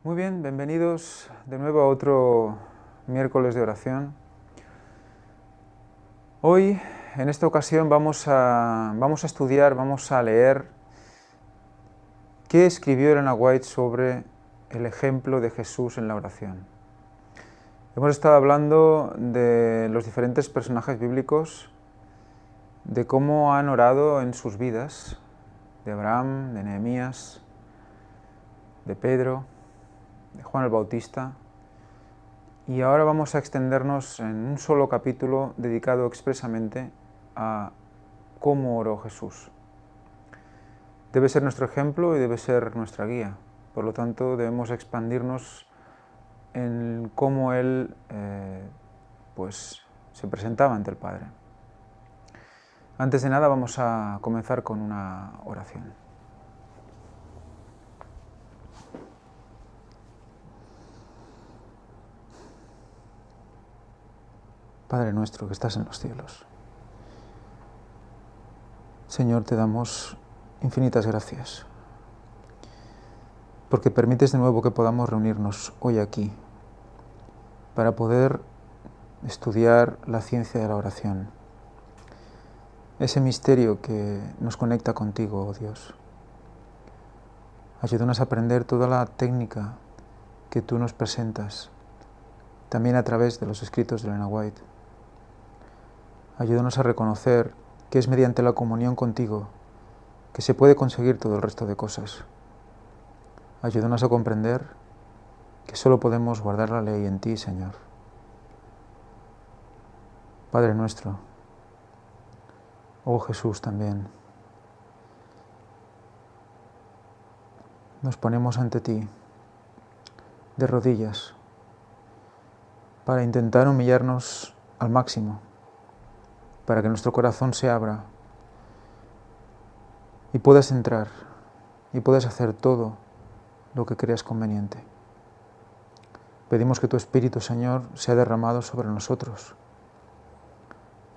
Muy bien, bienvenidos de nuevo a otro miércoles de oración. Hoy, en esta ocasión, vamos a estudiar, vamos a leer qué escribió Ellen White sobre el ejemplo de Jesús en la oración. Hemos estado hablando de los diferentes personajes bíblicos, de cómo han orado en sus vidas, de Abraham, de Nehemías, de Pedro, de Juan el Bautista. Y ahora vamos a extendernos en un solo capítulo dedicado expresamente a cómo oró Jesús. Debe ser nuestro ejemplo y debe ser nuestra guía. Por lo tanto, debemos expandirnos en cómo Él se presentaba ante el Padre. Antes de nada, vamos a comenzar con una oración. Padre nuestro que estás en los cielos, Señor, te damos infinitas gracias, porque permites de nuevo que podamos reunirnos hoy aquí para poder estudiar la ciencia de la oración, ese misterio que nos conecta contigo, oh Dios. Ayúdanos a aprender toda la técnica que tú nos presentas, también a través de los escritos de Ellen White. Ayúdanos a reconocer que es mediante la comunión contigo que se puede conseguir todo el resto de cosas. Ayúdanos a comprender que solo podemos guardar la ley en ti, Señor. Padre nuestro, oh Jesús también, nos ponemos ante ti de rodillas para intentar humillarnos al máximo, para que nuestro corazón se abra y puedas entrar y puedas hacer todo lo que creas conveniente. Pedimos que tu Espíritu, Señor, sea derramado sobre nosotros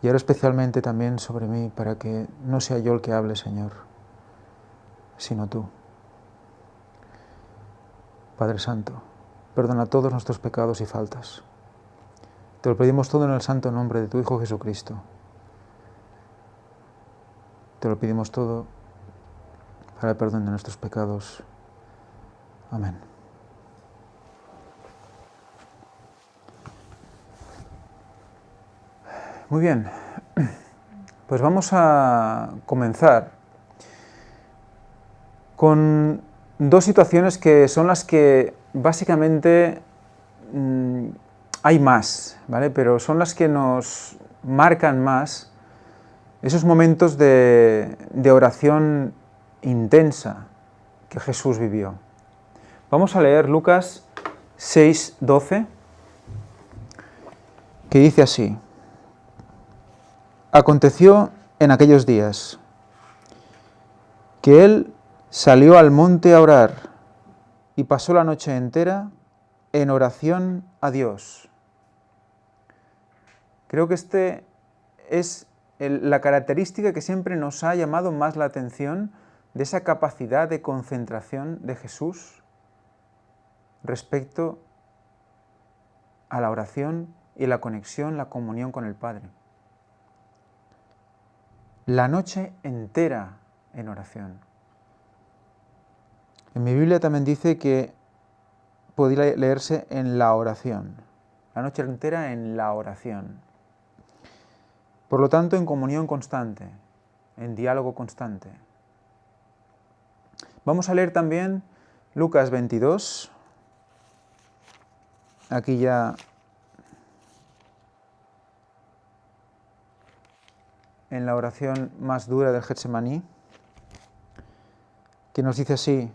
y ahora especialmente también sobre mí, para que no sea yo el que hable, Señor, sino tú. Padre Santo, perdona todos nuestros pecados y faltas. Te lo pedimos todo en el santo nombre de tu Hijo Jesucristo. Te lo pedimos todo para el perdón de nuestros pecados. Amén. Muy bien, pues vamos a comenzar con dos situaciones que son las que básicamente hay más, ¿vale? Pero son las que nos marcan más esos momentos de oración intensa que Jesús vivió. Vamos a leer Lucas 6:12, que dice así: Aconteció en aquellos días que él salió al monte a orar y pasó la noche entera en oración a Dios. Creo que este es la característica que siempre nos ha llamado más la atención de esa capacidad de concentración de Jesús respecto a la oración y la conexión, la comunión con el Padre. La noche entera en oración. En mi Biblia también dice que podría leerse en la oración. La noche entera en la oración. Por lo tanto, en comunión constante, en diálogo constante. Vamos a leer también Lucas 22. Aquí ya en la oración más dura del Getsemaní, que nos dice así,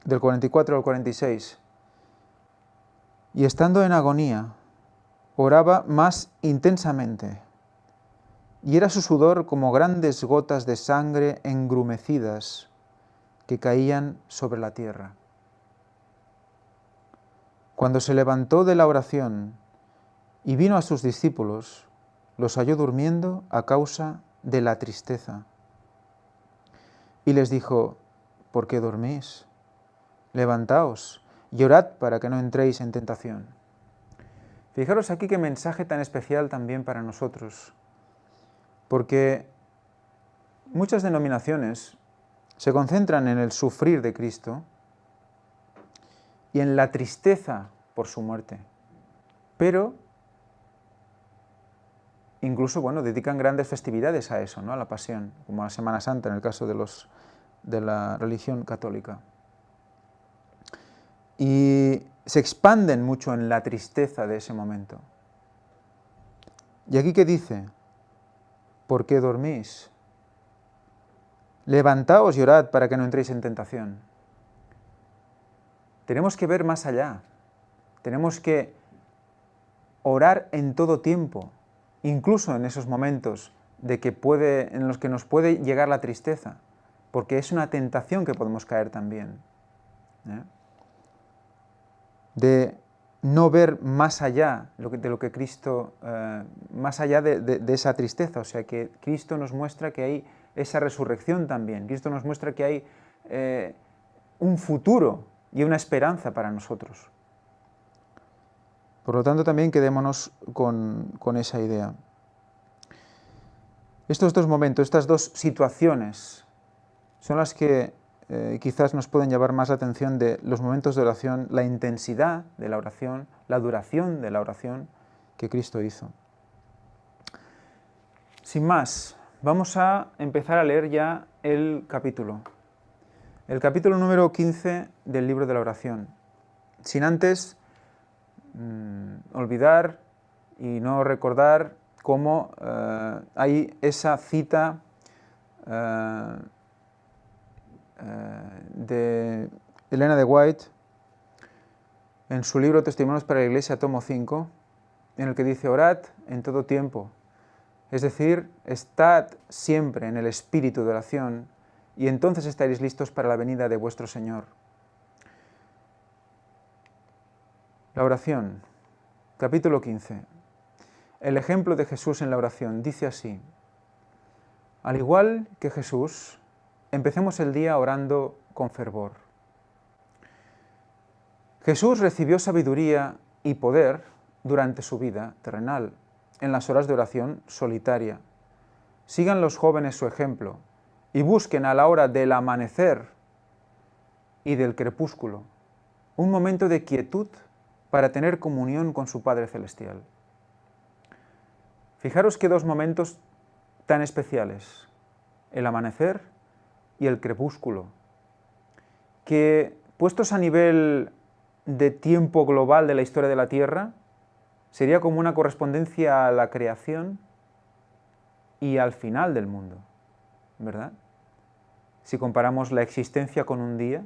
del 44 al 46. Y estando en agonía, oraba más intensamente, y era su sudor como grandes gotas de sangre engrumecidas que caían sobre la tierra. Cuando se levantó de la oración y vino a sus discípulos, los halló durmiendo a causa de la tristeza. Y les dijo: ¿por qué dormís? Levantaos y orad para que no entréis en tentación. Fijaros aquí qué mensaje tan especial también para nosotros, porque muchas denominaciones se concentran en el sufrir de Cristo y en la tristeza por su muerte, pero incluso, dedican grandes festividades a eso, ¿no? A la pasión, como la Semana Santa en el caso de la religión católica. Y se expanden mucho en la tristeza de ese momento. ¿Y aquí qué dice? ¿Por qué dormís? Levantaos y orad para que no entréis en tentación. Tenemos que ver más allá. Tenemos que orar en todo tiempo, incluso en esos momentos en los que nos puede llegar la tristeza, porque es una tentación que podemos caer también. De no ver más allá de lo que Cristo, más allá de esa tristeza, o sea que Cristo nos muestra que hay esa resurrección también, Cristo nos muestra que hay un futuro y una esperanza para nosotros. Por lo tanto, también quedémonos con esa idea. Estos dos momentos, estas dos situaciones, son las que quizás nos pueden llamar más la atención de los momentos de oración, la intensidad de la oración, la duración de la oración que Cristo hizo. Sin más, vamos a empezar a leer ya el capítulo número 15 del libro de la oración, sin antes olvidar y no recordar cómo hay esa cita de Elena de White en su libro Testimonios para la Iglesia, tomo 5, en el que dice: orad en todo tiempo, es decir, estad siempre en el espíritu de oración, y entonces estaréis listos para la venida de vuestro Señor. La oración, capítulo 15. El ejemplo de Jesús en la oración dice así: al igual que Jesús, empecemos el día orando con fervor. Jesús recibió sabiduría y poder durante su vida terrenal, en las horas de oración solitaria. Sigan los jóvenes su ejemplo y busquen a la hora del amanecer y del crepúsculo un momento de quietud para tener comunión con su Padre Celestial. Fijaros qué dos momentos tan especiales, el amanecer y el crepúsculo, que puestos a nivel de tiempo global de la historia de la Tierra, sería como una correspondencia a la creación y al final del mundo, ¿verdad? Si comparamos la existencia con un día,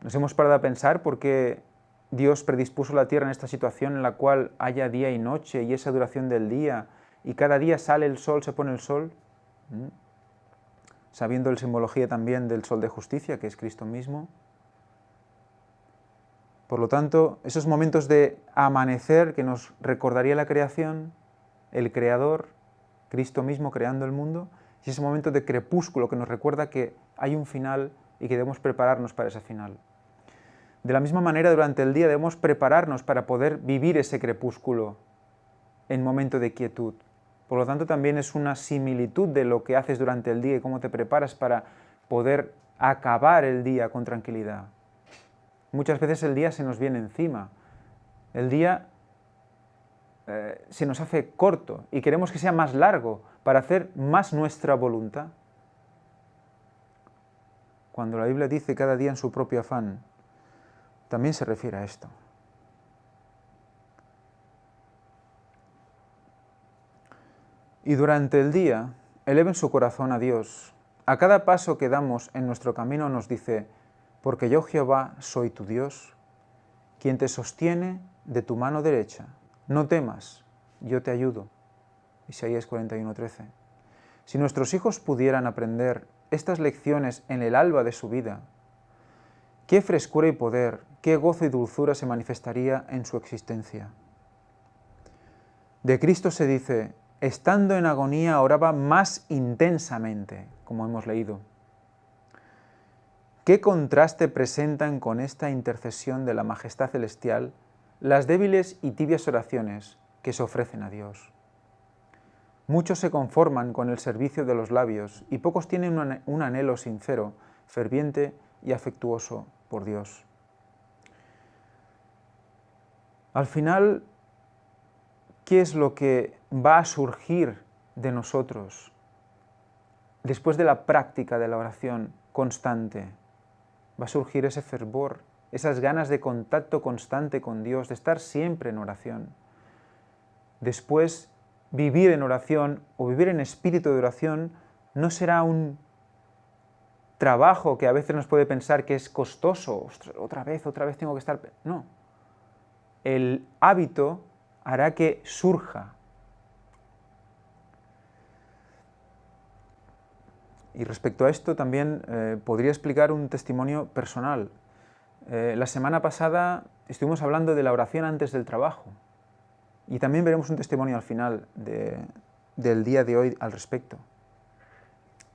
nos hemos parado a pensar por qué Dios predispuso la Tierra en esta situación en la cual haya día y noche y esa duración del día, y cada día sale el sol, se pone el sol, sabiendo la simbología también del sol de justicia, que es Cristo mismo. Por lo tanto, esos momentos de amanecer que nos recordaría la creación, el Creador, Cristo mismo creando el mundo, y ese momento de crepúsculo que nos recuerda que hay un final y que debemos prepararnos para ese final. De la misma manera, durante el día debemos prepararnos para poder vivir ese crepúsculo en momento de quietud. Por lo tanto, también es una similitud de lo que haces durante el día y cómo te preparas para poder acabar el día con tranquilidad. Muchas veces el día se nos viene encima. El día se nos hace corto y queremos que sea más largo para hacer más nuestra voluntad. Cuando la Biblia dice cada día en su propio afán, también se refiere a esto. Y durante el día, eleven su corazón a Dios. A cada paso que damos en nuestro camino nos dice: porque yo, Jehová, soy tu Dios, quien te sostiene de tu mano derecha. No temas, yo te ayudo. Isaías 41:13. Si nuestros hijos pudieran aprender estas lecciones en el alba de su vida, qué frescura y poder, qué gozo y dulzura se manifestaría en su existencia. De Cristo se dice: estando en agonía oraba más intensamente, como hemos leído. ¿Qué contraste presentan con esta intercesión de la majestad celestial las débiles y tibias oraciones que se ofrecen a Dios? Muchos se conforman con el servicio de los labios y pocos tienen un anhelo sincero, ferviente y afectuoso por Dios. Al final, ¿qué es lo que va a surgir de nosotros después de la práctica de la oración constante? Va a surgir ese fervor, esas ganas de contacto constante con Dios, de estar siempre en oración. Después, vivir en oración o vivir en espíritu de oración no será un trabajo que a veces nos puede pensar que es costoso. Otra vez tengo que estar... No. El hábito hará que surja. Y respecto a esto también podría explicar un testimonio personal. La semana pasada estuvimos hablando de la oración antes del trabajo y también veremos un testimonio al final del día de hoy al respecto.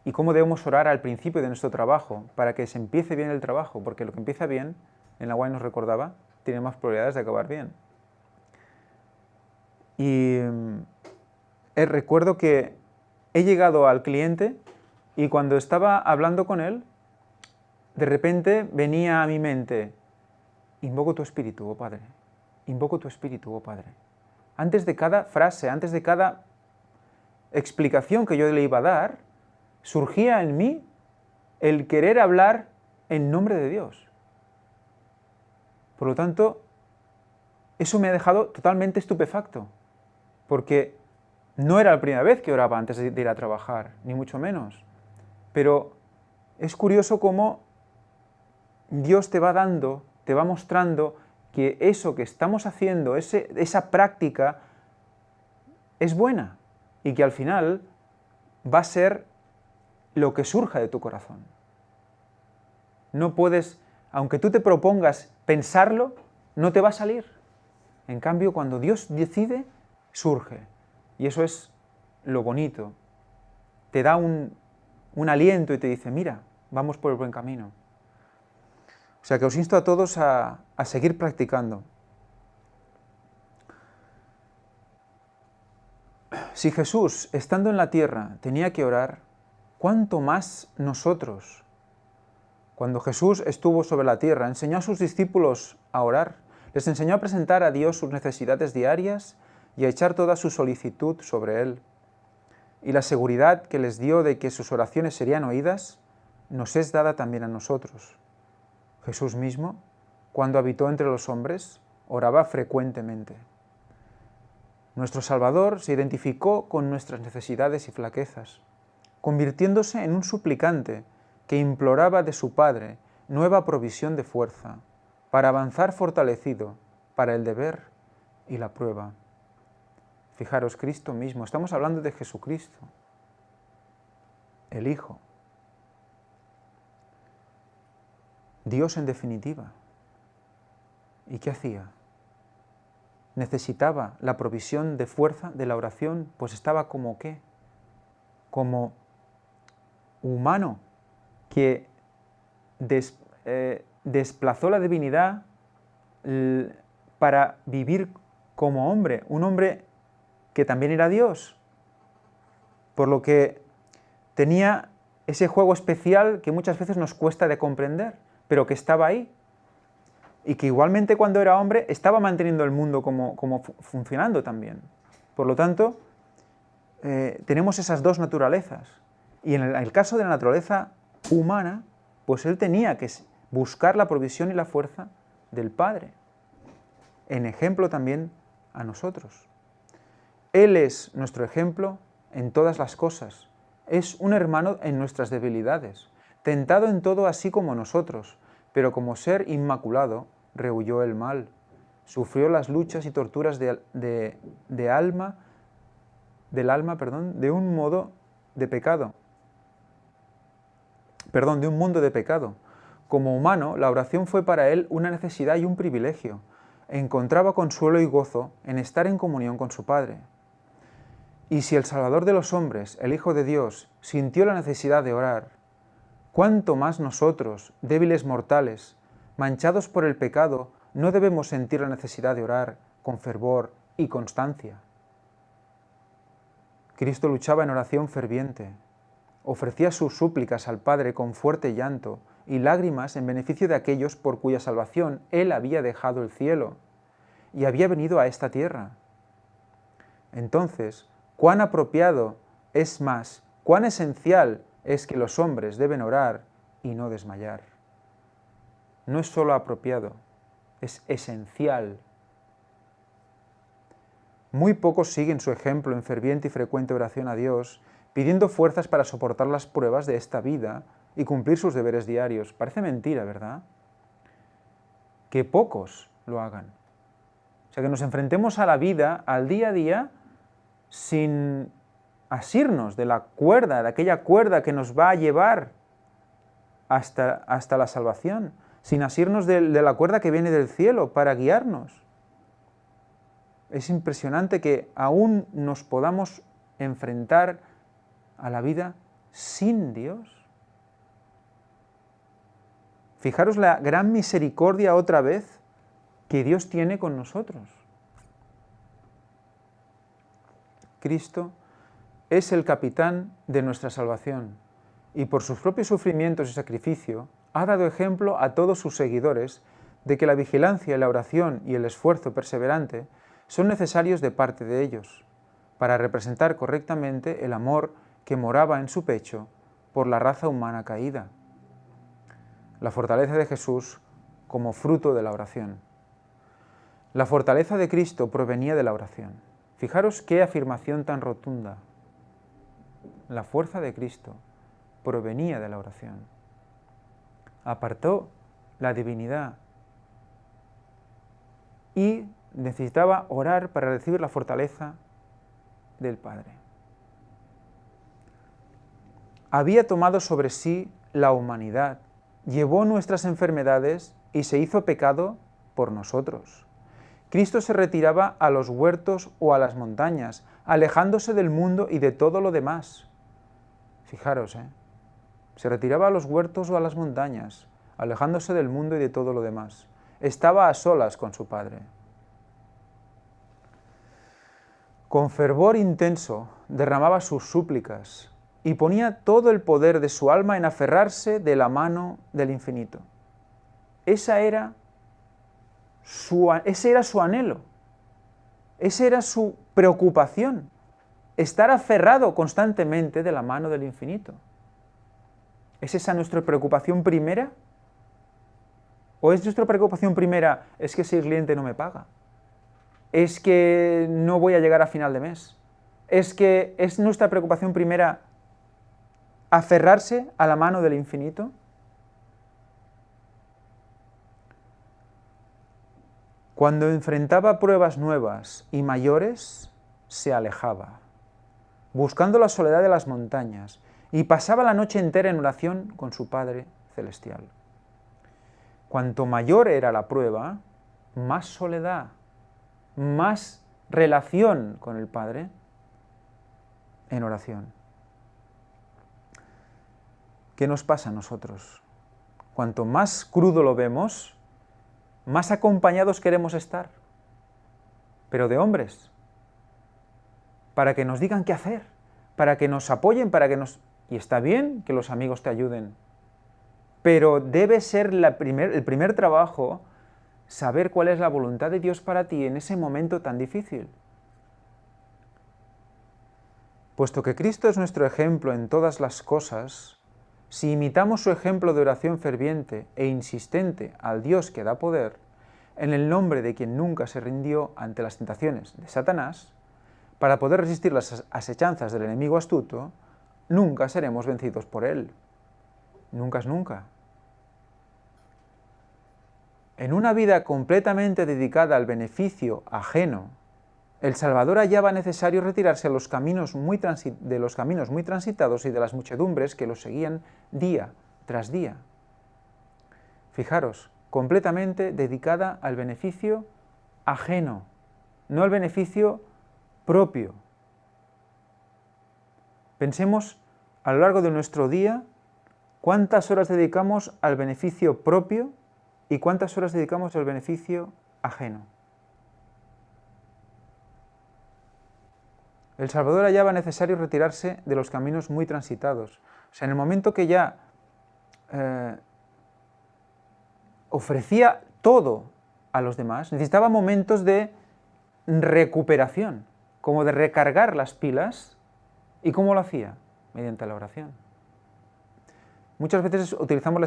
Y cómo debemos orar al principio de nuestro trabajo para que se empiece bien el trabajo, porque lo que empieza bien, en la UAI nos recordaba, tiene más probabilidades de acabar bien. Y recuerdo que he llegado al cliente y cuando estaba hablando con él, de repente venía a mi mente: invoco tu espíritu, oh Padre, invoco tu espíritu, oh Padre. Antes de cada frase, antes de cada explicación que yo le iba a dar, surgía en mí el querer hablar en nombre de Dios. Por lo tanto, eso me ha dejado totalmente estupefacto, porque no era la primera vez que oraba antes de ir a trabajar, ni mucho menos. Pero es curioso cómo Dios te va dando, te va mostrando que eso que estamos haciendo, esa práctica, es buena y que al final va a ser lo que surja de tu corazón. No puedes, aunque tú te propongas pensarlo, no te va a salir. En cambio, cuando Dios decide, surge. Y eso es lo bonito. Te da un aliento y te dice: mira, vamos por el buen camino. O sea que os insto a todos a seguir practicando. Si Jesús, estando en la tierra, tenía que orar, ¿cuánto más nosotros? Cuando Jesús estuvo sobre la tierra, enseñó a sus discípulos a orar, les enseñó a presentar a Dios sus necesidades diarias y a echar toda su solicitud sobre Él. Y la seguridad que les dio de que sus oraciones serían oídas, nos es dada también a nosotros. Jesús mismo, cuando habitó entre los hombres, oraba frecuentemente. Nuestro Salvador se identificó con nuestras necesidades y flaquezas, convirtiéndose en un suplicante que imploraba de su Padre nueva provisión de fuerza, para avanzar fortalecido para el deber y la prueba. Fijaros, Cristo mismo, estamos hablando de Jesucristo, el Hijo, Dios en definitiva. ¿Y qué hacía? Necesitaba la provisión de fuerza de la oración, pues estaba como ¿qué? Como humano que desplazó la divinidad para vivir como hombre, un hombre que también era Dios, por lo que tenía ese juego especial que muchas veces nos cuesta de comprender, pero que estaba ahí, y que igualmente cuando era hombre estaba manteniendo el mundo como funcionando también. Por lo tanto, tenemos esas dos naturalezas, y en el caso de la naturaleza humana, pues él tenía que buscar la provisión y la fuerza del Padre, en ejemplo también a nosotros. Él es nuestro ejemplo en todas las cosas, es un hermano en nuestras debilidades, tentado en todo así como nosotros, pero como ser inmaculado, rehuyó el mal, sufrió las luchas y torturas del alma, de un modo de pecado. De un mundo de pecado. Como humano, la oración fue para él una necesidad y un privilegio. Encontraba consuelo y gozo en estar en comunión con su Padre. Y si el Salvador de los hombres, el Hijo de Dios, sintió la necesidad de orar, ¿cuánto más nosotros, débiles mortales, manchados por el pecado, no debemos sentir la necesidad de orar con fervor y constancia? Cristo luchaba en oración ferviente, ofrecía sus súplicas al Padre con fuerte llanto y lágrimas en beneficio de aquellos por cuya salvación Él había dejado el cielo y había venido a esta tierra. Entonces, cuán apropiado es más, cuán esencial es que los hombres deben orar y no desmayar. No es solo apropiado, es esencial. Muy pocos siguen su ejemplo en ferviente y frecuente oración a Dios, pidiendo fuerzas para soportar las pruebas de esta vida y cumplir sus deberes diarios. Parece mentira, ¿verdad? Que pocos lo hagan. O sea, que nos enfrentemos a la vida, al día a día, sin asirnos de la cuerda, de aquella cuerda que nos va a llevar hasta la salvación, sin asirnos de la cuerda que viene del cielo para guiarnos. Es impresionante que aún nos podamos enfrentar a la vida sin Dios. Fijaros la gran misericordia otra vez que Dios tiene con nosotros. Cristo es el capitán de nuestra salvación y por sus propios sufrimientos y sacrificio ha dado ejemplo a todos sus seguidores de que la vigilancia, la oración y el esfuerzo perseverante son necesarios de parte de ellos para representar correctamente el amor que moraba en su pecho por la raza humana caída. La fortaleza de Jesús como fruto de la oración. La fortaleza de Cristo provenía de la oración. Fijaros qué afirmación tan rotunda. La fuerza de Cristo provenía de la oración. Apartó la divinidad y necesitaba orar para recibir la fortaleza del Padre. Había tomado sobre sí la humanidad, llevó nuestras enfermedades y se hizo pecado por nosotros. Cristo se retiraba a los huertos o a las montañas, alejándose del mundo y de todo lo demás. Fijaros, se retiraba a los huertos o a las montañas, alejándose del mundo y de todo lo demás. Estaba a solas con su Padre. Con fervor intenso derramaba sus súplicas y ponía todo el poder de su alma en aferrarse de la mano del infinito. Ese era su anhelo, esa era su preocupación, estar aferrado constantemente de la mano del infinito. ¿Es esa nuestra preocupación primera? ¿O es nuestra preocupación primera, es que si el cliente no me paga? ¿Es que no voy a llegar a final de mes? ¿Es que es nuestra preocupación primera aferrarse a la mano del infinito? Cuando enfrentaba pruebas nuevas y mayores, se alejaba, buscando la soledad de las montañas, y pasaba la noche entera en oración con su Padre Celestial. Cuanto mayor era la prueba, más soledad, más relación con el Padre en oración. ¿Qué nos pasa a nosotros? Cuanto más crudo lo vemos, más acompañados queremos estar, pero de hombres, para que nos digan qué hacer, para que nos apoyen, Y está bien que los amigos te ayuden, pero debe ser el primer trabajo saber cuál es la voluntad de Dios para ti en ese momento tan difícil. Puesto que Cristo es nuestro ejemplo en todas las cosas, si imitamos su ejemplo de oración ferviente e insistente al Dios que da poder, en el nombre de quien nunca se rindió ante las tentaciones de Satanás, para poder resistir las asechanzas del enemigo astuto, nunca seremos vencidos por él. Nunca es nunca. En una vida completamente dedicada al beneficio ajeno, el Salvador hallaba necesario retirarse de los caminos muy transitados y de las muchedumbres que los seguían día tras día. Fijaros, completamente dedicada al beneficio ajeno, no al beneficio propio. Pensemos a lo largo de nuestro día ¿Cuántas horas dedicamos al beneficio propio y cuántas horas dedicamos al beneficio ajeno? El Salvador hallaba necesario retirarse de los caminos muy transitados. O sea, en el momento que ya ofrecía todo a los demás, necesitaba momentos de recuperación, como de recargar las pilas. ¿Y cómo lo hacía? Mediante la oración. Muchas veces utilizamos la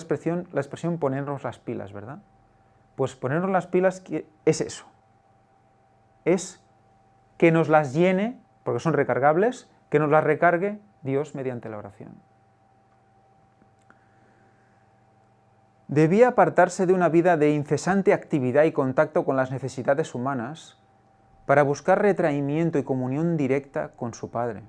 expresión ponernos las pilas, ¿verdad? Pues ponernos las pilas es eso. Es que nos las llene, porque son recargables, que nos las recargue Dios mediante la oración. Debía apartarse de una vida de incesante actividad y contacto con las necesidades humanas para buscar retraimiento y comunión directa con su Padre.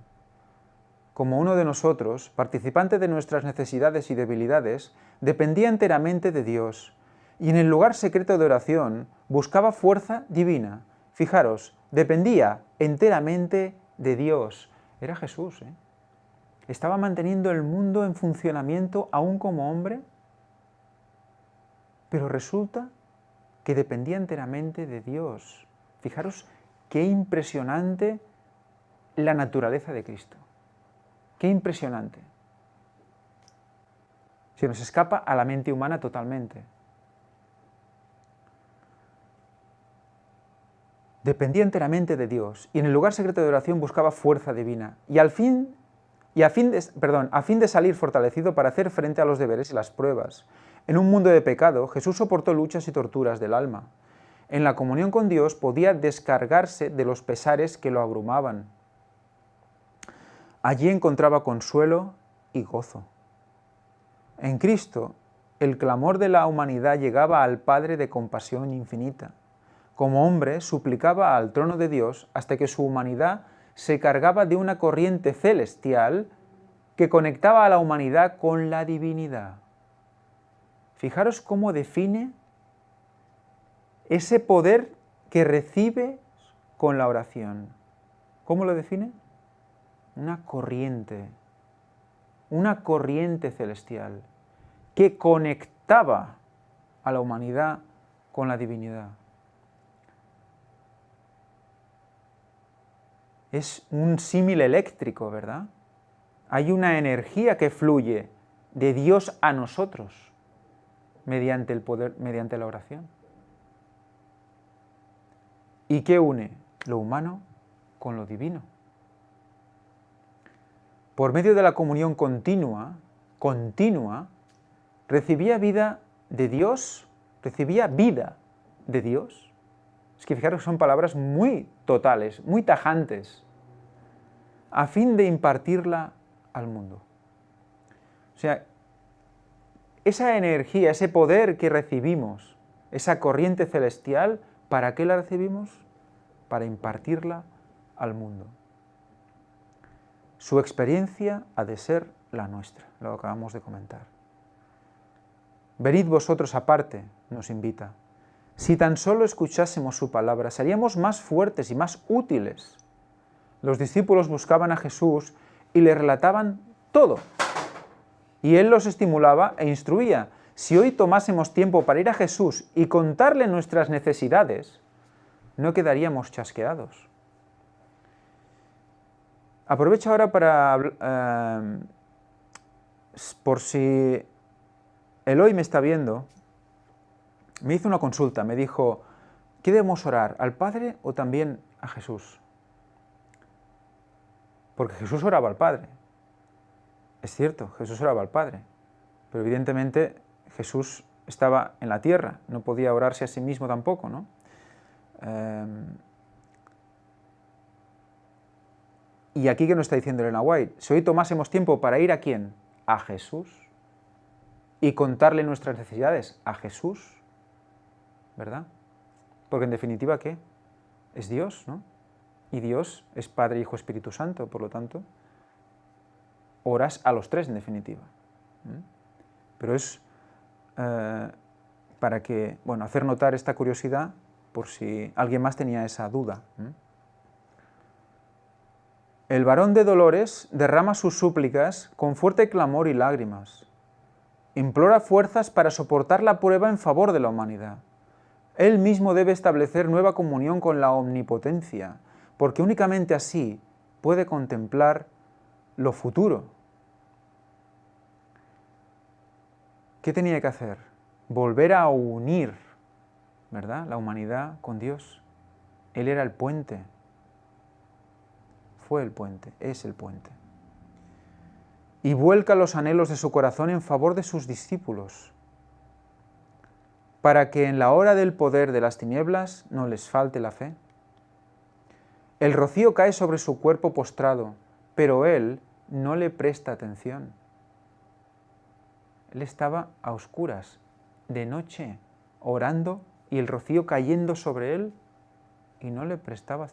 Como uno de nosotros, participante de nuestras necesidades y debilidades, dependía enteramente de Dios, y en el lugar secreto de oración buscaba fuerza divina. Fijaros, dependía enteramente de Dios. Era Jesús, ¿eh? Estaba manteniendo el mundo en funcionamiento aún como hombre, pero resulta que dependía enteramente de Dios. Fijaros qué impresionante la naturaleza de Cristo. Qué impresionante. Se nos escapa a la mente humana totalmente. Dependía enteramente de Dios y en el lugar secreto de oración buscaba fuerza divina a fin de salir fortalecido para hacer frente a los deberes y las pruebas. En un mundo de pecado, Jesús soportó luchas y torturas del alma. En la comunión con Dios podía descargarse de los pesares que lo abrumaban. Allí encontraba consuelo y gozo. En Cristo, el clamor de la humanidad llegaba al Padre de compasión infinita. Como hombre, suplicaba al trono de Dios hasta que su humanidad se cargaba de una corriente celestial que conectaba a la humanidad con la divinidad. Fijaros cómo define ese poder que recibe con la oración. ¿Cómo lo define? Una corriente celestial que conectaba a la humanidad con la divinidad. Es un símil eléctrico, ¿verdad? Hay una energía que fluye de Dios a nosotros mediante el poder, mediante la oración. ¿Y qué une lo humano con lo divino? Por medio de la comunión continua, recibía vida de Dios, Es que fijaros, son palabras muy totales, muy tajantes, a fin de impartirla al mundo. O sea, esa energía, ese poder que recibimos, esa corriente celestial, ¿para qué la recibimos? Para impartirla al mundo. Su experiencia ha de ser la nuestra, lo acabamos de comentar. Venid vosotros aparte, nos invita. Si tan solo escuchásemos su palabra, seríamos más fuertes y más útiles. Los discípulos buscaban a Jesús y le relataban todo. Y él los estimulaba e instruía. Si hoy tomásemos tiempo para ir a Jesús y contarle nuestras necesidades, no quedaríamos chasqueados. Aprovecho ahora para, por si Eloy me está viendo, me hizo una consulta, me dijo, ¿qué debemos orar, al Padre o también a Jesús? Porque Jesús oraba al Padre. Es cierto, Jesús oraba al Padre, pero evidentemente Jesús estaba en la tierra, no podía orarse a sí mismo tampoco, ¿no? Y aquí, ¿qué nos está diciendo Elena White? Si hoy tomásemos tiempo para ir ¿a quién? A Jesús, y contarle nuestras necesidades a Jesús, ¿verdad? Porque en definitiva, ¿qué? Es Dios, ¿no? Y Dios es Padre, Hijo, Espíritu Santo, por lo tanto, oras a los tres en definitiva. Pero es para que, bueno, hacer notar esta curiosidad por si alguien más tenía esa duda. El varón de dolores derrama sus súplicas con fuerte clamor y lágrimas. implora fuerzas para soportar la prueba en favor de la humanidad. Él mismo debe establecer nueva comunión con la omnipotencia, porque únicamente así puede contemplar lo futuro. ¿Qué tenía que hacer? Volver a unir, ¿verdad?, la humanidad con Dios. Él era el puente. Fue el puente, es el puente. Y vuelca los anhelos de su corazón en favor de sus discípulos, para que en la hora del poder de las tinieblas no les falte la fe. El rocío cae sobre su cuerpo postrado, pero él no le presta atención. Él estaba a oscuras, de noche, orando, y el rocío cayendo sobre él, y no le prestaba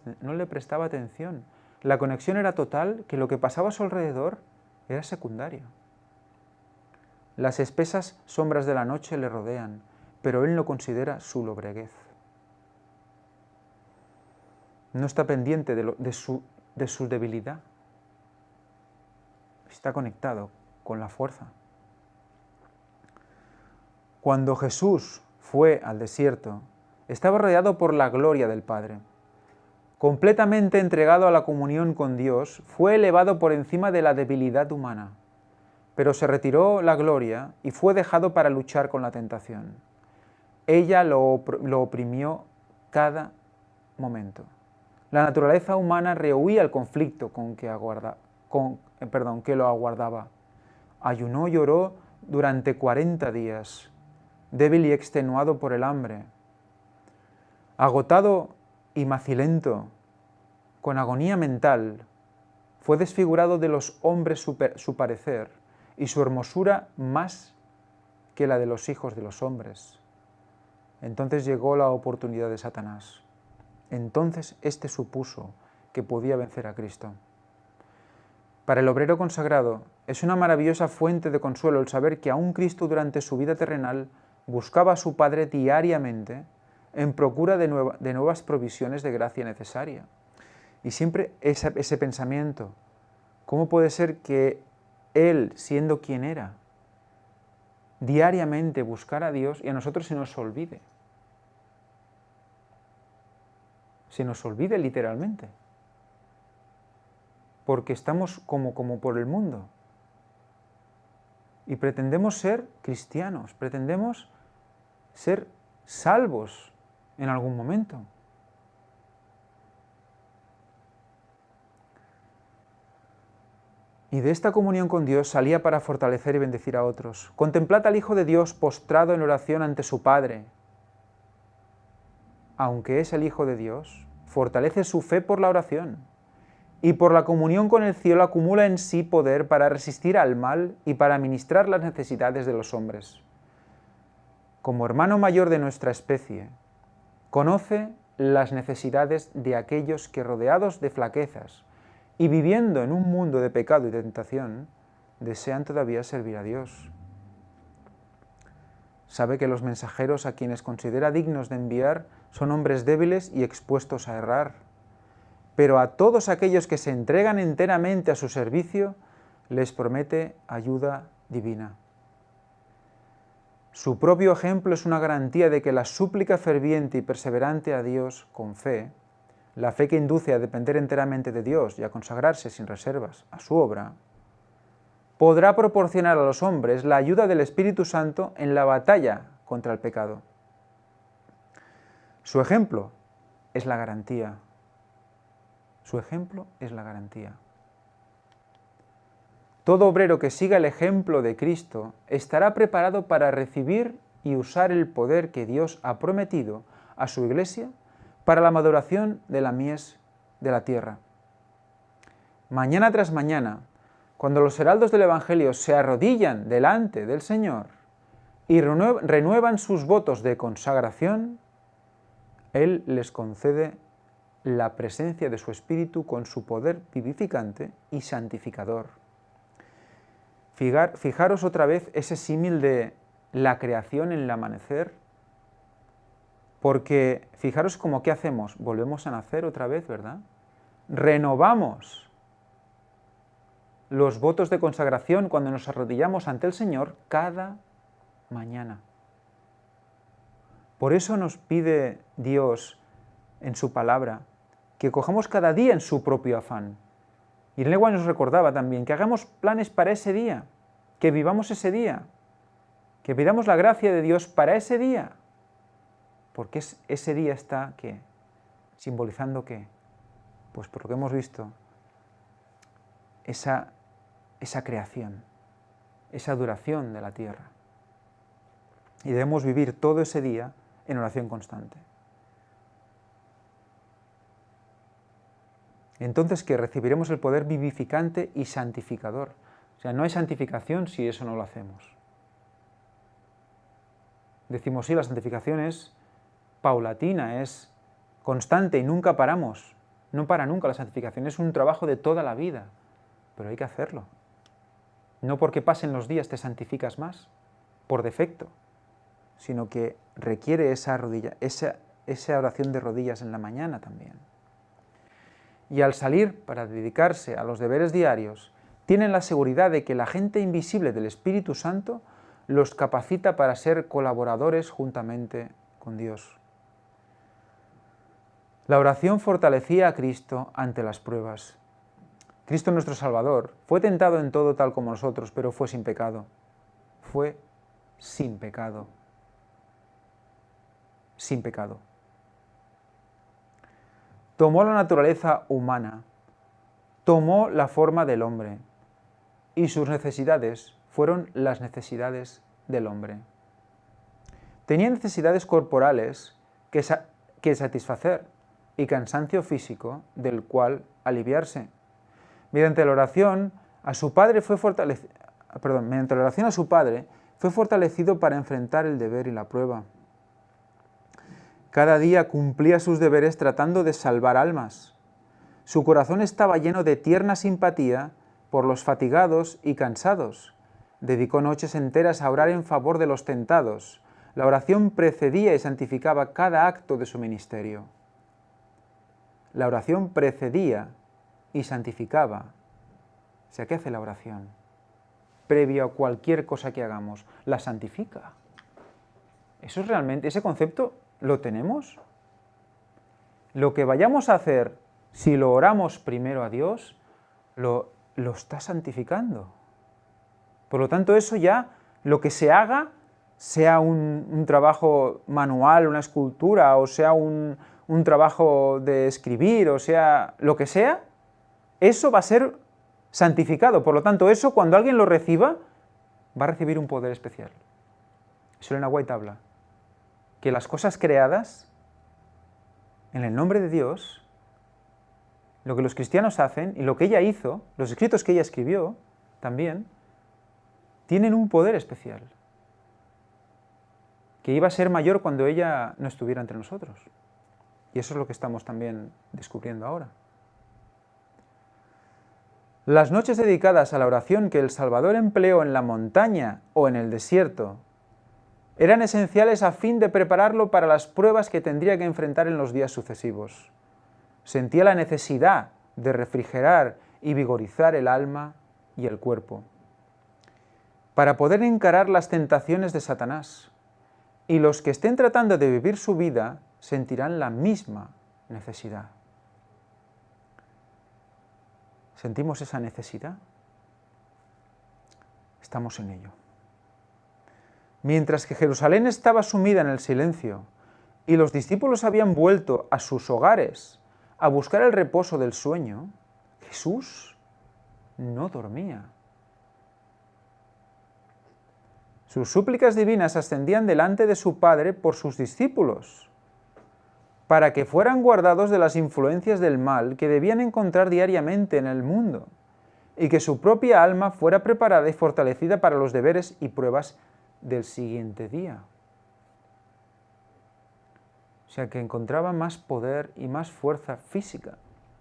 atención. La conexión era total, que lo que pasaba a su alrededor era secundario. Las espesas sombras de la noche le rodean, pero él no considera su lobreguez. No está pendiente de su debilidad. Está conectado con la fuerza. Cuando Jesús fue al desierto, estaba rodeado por la gloria del Padre. Completamente entregado a la comunión con Dios, fue elevado por encima de la debilidad humana, pero se retiró la gloria y fue dejado para luchar con la tentación. Ella lo oprimió cada momento. La naturaleza humana rehuía el conflicto que lo aguardaba. Ayunó y lloró durante 40 días, débil y extenuado por el hambre. Agotado y macilento, con agonía mental, fue desfigurado de los hombres su parecer y su hermosura más que la de los hijos de los hombres. Entonces llegó la oportunidad de Satanás. Entonces éste supuso que podía vencer a Cristo. Para el obrero consagrado es una maravillosa fuente de consuelo el saber que aún Cristo durante su vida terrenal buscaba a su Padre diariamente en procura de nuevas provisiones de gracia necesaria. Y siempre ese pensamiento, ¿cómo puede ser que Él, siendo quien era, diariamente buscara a Dios y a nosotros se nos olvide? Se nos olvide literalmente, porque estamos como por el mundo y pretendemos ser cristianos, pretendemos ser salvos en algún momento. Y de esta comunión con Dios salía para fortalecer y bendecir a otros. Contemplad al Hijo de Dios postrado en oración ante su Padre. Aunque es el Hijo de Dios, fortalece su fe por la oración y por la comunión con el cielo acumula en sí poder para resistir al mal y para ministrar las necesidades de los hombres. Como hermano mayor de nuestra especie, conoce las necesidades de aquellos que, rodeados de flaquezas y viviendo en un mundo de pecado y tentación, desean todavía servir a Dios. Sabe que los mensajeros a quienes considera dignos de enviar son hombres débiles y expuestos a errar, pero a todos aquellos que se entregan enteramente a su servicio, les promete ayuda divina. Su propio ejemplo es una garantía de que la súplica ferviente y perseverante a Dios con fe, la fe que induce a depender enteramente de Dios y a consagrarse sin reservas a su obra, podrá proporcionar a los hombres la ayuda del Espíritu Santo en la batalla contra el pecado. Su ejemplo es la garantía. Su ejemplo es la garantía. Todo obrero que siga el ejemplo de Cristo estará preparado para recibir y usar el poder que Dios ha prometido a su Iglesia para la maduración de la mies de la tierra. Mañana tras mañana, cuando los heraldos del Evangelio se arrodillan delante del Señor y renuevan sus votos de consagración, Él les concede la presencia de su Espíritu con su poder vivificante y santificador. Fijaros otra vez ese símil de la creación en el amanecer, porque fijaros como ¿qué hacemos? Volvemos a nacer otra vez, ¿verdad? Renovamos los votos de consagración cuando nos arrodillamos ante el Señor cada mañana. Por eso nos pide Dios en su palabra que cojamos cada día en su propio afán. Y el White nos recordaba también que hagamos planes para ese día, que vivamos ese día, que pidamos la gracia de Dios para ese día, porque ese día está, ¿qué? ¿Simbolizando qué? Pues por lo que hemos visto, esa creación, esa duración de la tierra. Y debemos vivir todo ese día en oración constante. Entonces, que recibiremos el poder vivificante y santificador. O sea, no hay santificación si eso no lo hacemos. Decimos, sí, la santificación es paulatina, es constante y nunca paramos. No para nunca la santificación, es un trabajo de toda la vida, pero hay que hacerlo. No porque pasen los días te santificas más, por defecto, sino que requiere esa oración de rodillas en la mañana también. Y al salir para dedicarse a los deberes diarios, tienen la seguridad de que la agente invisible del Espíritu Santo los capacita para ser colaboradores juntamente con Dios. La oración fortalecía a Cristo ante las pruebas. Cristo nuestro Salvador fue tentado en todo tal como nosotros, pero fue sin pecado. Fue sin pecado. Sin pecado. Tomó la naturaleza humana, tomó la forma del hombre, y sus necesidades fueron las necesidades del hombre. Tenía necesidades corporales que satisfacer y cansancio físico del cual aliviarse. Mediante la oración a su padre fue fortalecido para enfrentar el deber y la prueba. Cada día cumplía sus deberes tratando de salvar almas. Su corazón estaba lleno de tierna simpatía por los fatigados y cansados. Dedicó noches enteras a orar en favor de los tentados. La oración precedía y santificaba cada acto de su ministerio. La oración precedía y santificaba. O sea, ¿qué hace la oración? Previo a cualquier cosa que hagamos, la santifica. Eso es realmente, ese concepto ¿lo tenemos? Lo que vayamos a hacer, si lo oramos primero a Dios, lo está santificando. Por lo tanto, eso ya, lo que se haga, sea un trabajo manual, una escultura, o sea un trabajo de escribir, o sea lo que sea, eso va a ser santificado. Por lo tanto, eso cuando alguien lo reciba, va a recibir un poder especial. Eso Elena White habla. Que las cosas creadas, en el nombre de Dios, lo que los cristianos hacen y lo que ella hizo, los escritos que ella escribió también, tienen un poder especial, que iba a ser mayor cuando ella no estuviera entre nosotros. Y eso es lo que estamos también descubriendo ahora. Las noches dedicadas a la oración que el Salvador empleó en la montaña o en el desierto eran esenciales a fin de prepararlo para las pruebas que tendría que enfrentar en los días sucesivos. Sentía la necesidad de refrigerar y vigorizar el alma y el cuerpo, para poder encarar las tentaciones de Satanás, y los que estén tratando de vivir su vida sentirán la misma necesidad. ¿Sentimos esa necesidad? Estamos en ello. Mientras que Jerusalén estaba sumida en el silencio y los discípulos habían vuelto a sus hogares a buscar el reposo del sueño, Jesús no dormía. Sus súplicas divinas ascendían delante de su Padre por sus discípulos, para que fueran guardados de las influencias del mal que debían encontrar diariamente en el mundo, y que su propia alma fuera preparada y fortalecida para los deberes y pruebas del siguiente día. O sea, que encontraba más poder y más fuerza física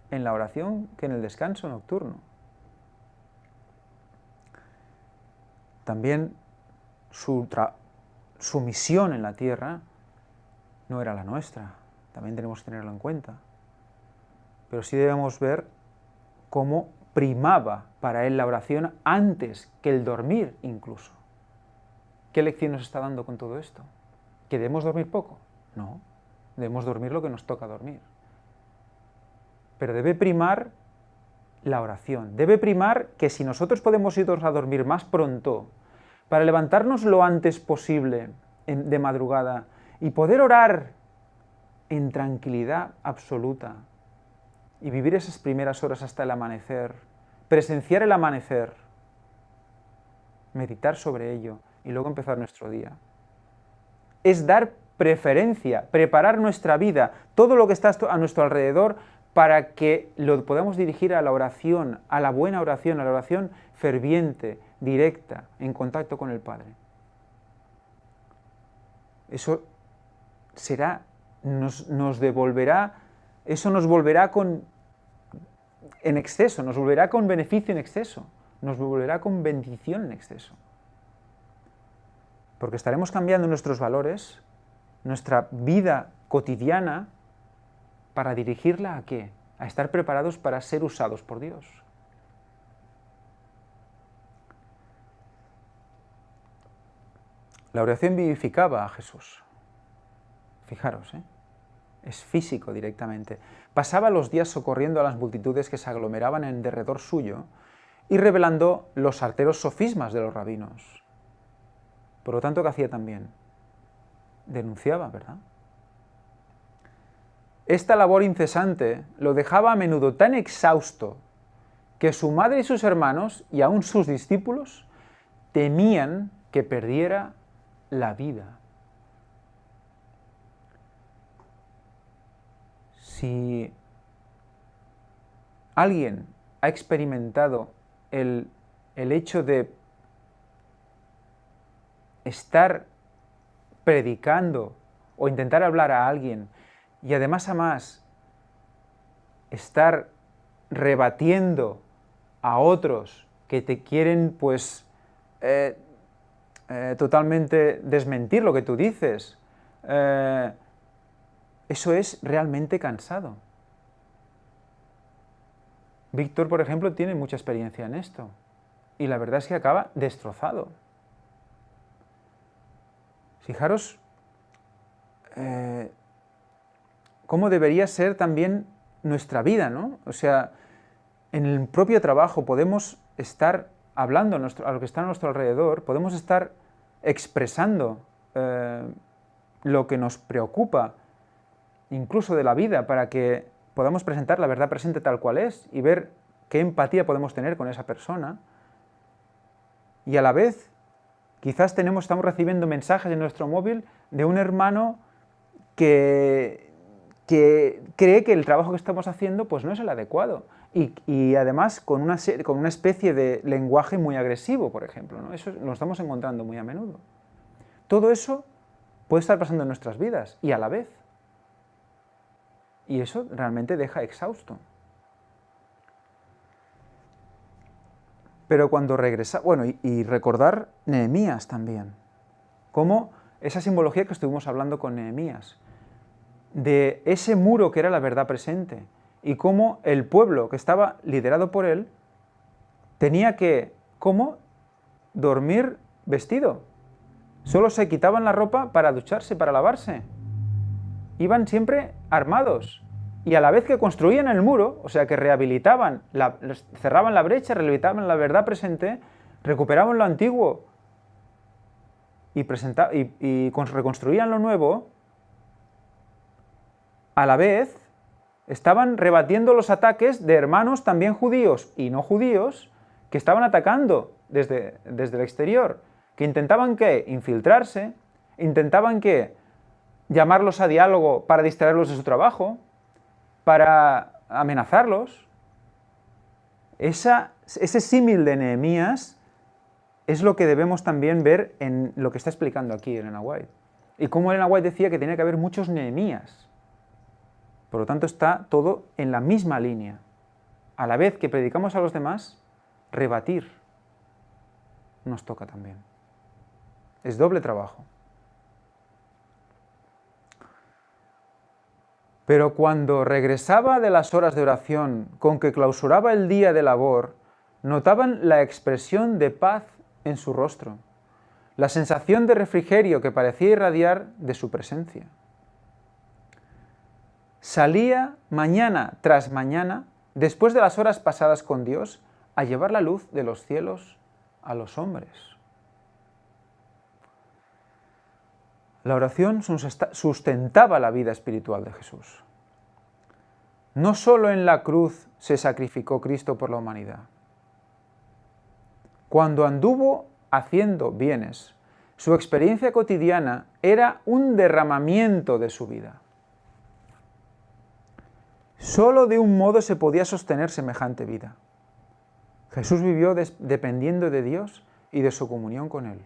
en la oración que en el descanso nocturno. También su misión en la tierra no era la nuestra, también tenemos que tenerlo en cuenta. Pero sí debemos ver cómo primaba para él la oración antes que el dormir incluso. ¿Qué lección nos está dando con todo esto? ¿Que debemos dormir poco? No, debemos dormir lo que nos toca dormir. Pero debe primar la oración, debe primar que si nosotros podemos irnos a dormir más pronto, para levantarnos lo antes posible de madrugada y poder orar en tranquilidad absoluta y vivir esas primeras horas hasta el amanecer, presenciar el amanecer, meditar sobre ello y luego empezar nuestro día. Es dar preferencia, preparar nuestra vida, todo lo que está a nuestro alrededor para que lo podamos dirigir a la oración, a la buena oración, a la oración ferviente, directa, en contacto con el Padre. Eso será, nos devolverá, eso nos volverá en exceso, nos volverá con beneficio en exceso, nos volverá con bendición en exceso. Porque estaremos cambiando nuestros valores, nuestra vida cotidiana, ¿para dirigirla a qué? A estar preparados para ser usados por Dios. La oración vivificaba a Jesús. Fijaros, es físico directamente. Pasaba los días socorriendo a las multitudes que se aglomeraban en derredor suyo y revelando los arteros sofismas de los rabinos. Por lo tanto, ¿qué hacía también? Denunciaba, ¿verdad? Esta labor incesante lo dejaba a menudo tan exhausto que su madre y sus hermanos, y aún sus discípulos, temían que perdiera la vida. Si alguien ha experimentado el hecho de estar predicando o intentar hablar a alguien y además a más estar rebatiendo a otros que te quieren pues totalmente desmentir lo que tú dices, eso es realmente cansado. Víctor, por ejemplo, tiene mucha experiencia en esto y la verdad es que acaba destrozado. Fijaros cómo debería ser también nuestra vida, ¿no? O sea, en el propio trabajo podemos estar hablando a lo que está a nuestro alrededor, podemos estar expresando lo que nos preocupa, incluso de la vida, para que podamos presentar la verdad presente tal cual es y ver qué empatía podemos tener con esa persona. Y a la vez, quizás estamos recibiendo mensajes en nuestro móvil de un hermano que cree que el trabajo que estamos haciendo pues no es el adecuado y además con una especie de lenguaje muy agresivo, por ejemplo, ¿no? Eso lo estamos encontrando muy a menudo. Todo eso puede estar pasando en nuestras vidas y a la vez. Y eso realmente deja exhausto. Pero cuando regresa, bueno, y recordar Nehemías también, cómo esa simbología que estuvimos hablando con Nehemías, de ese muro que era la verdad presente, y cómo el pueblo que estaba liderado por él tenía que, ¿cómo? Dormir vestido. Solo se quitaban la ropa para ducharse, para lavarse. Iban siempre armados. Y a la vez que construían el muro, o sea que rehabilitaban, cerraban la brecha, rehabilitaban la verdad presente, recuperaban lo antiguo y reconstruían lo nuevo, a la vez estaban rebatiendo los ataques de hermanos también judíos y no judíos que estaban atacando desde el exterior, que intentaban ¿qué? Infiltrarse, intentaban ¿qué? Llamarlos a diálogo para distraerlos de su trabajo, para amenazarlos. Ese símil de Nehemías es lo que debemos también ver en lo que está explicando aquí Elena White. Y como Elena White decía que tenía que haber muchos Nehemías. Por lo tanto, está todo en la misma línea. A la vez que predicamos a los demás, rebatir nos toca también. Es doble trabajo. Pero cuando regresaba de las horas de oración con que clausuraba el día de labor, notaban la expresión de paz en su rostro. la sensación de refrigerio que parecía irradiar de su presencia. Salía mañana tras mañana, después de las horas pasadas con Dios, a llevar la luz de los cielos a los hombres. La oración sustentaba la vida espiritual de Jesús. No solo en la cruz se sacrificó Cristo por la humanidad. Cuando anduvo haciendo bienes, su experiencia cotidiana era un derramamiento de su vida. Solo de un modo se podía sostener semejante vida. Jesús vivió dependiendo de Dios y de su comunión con Él.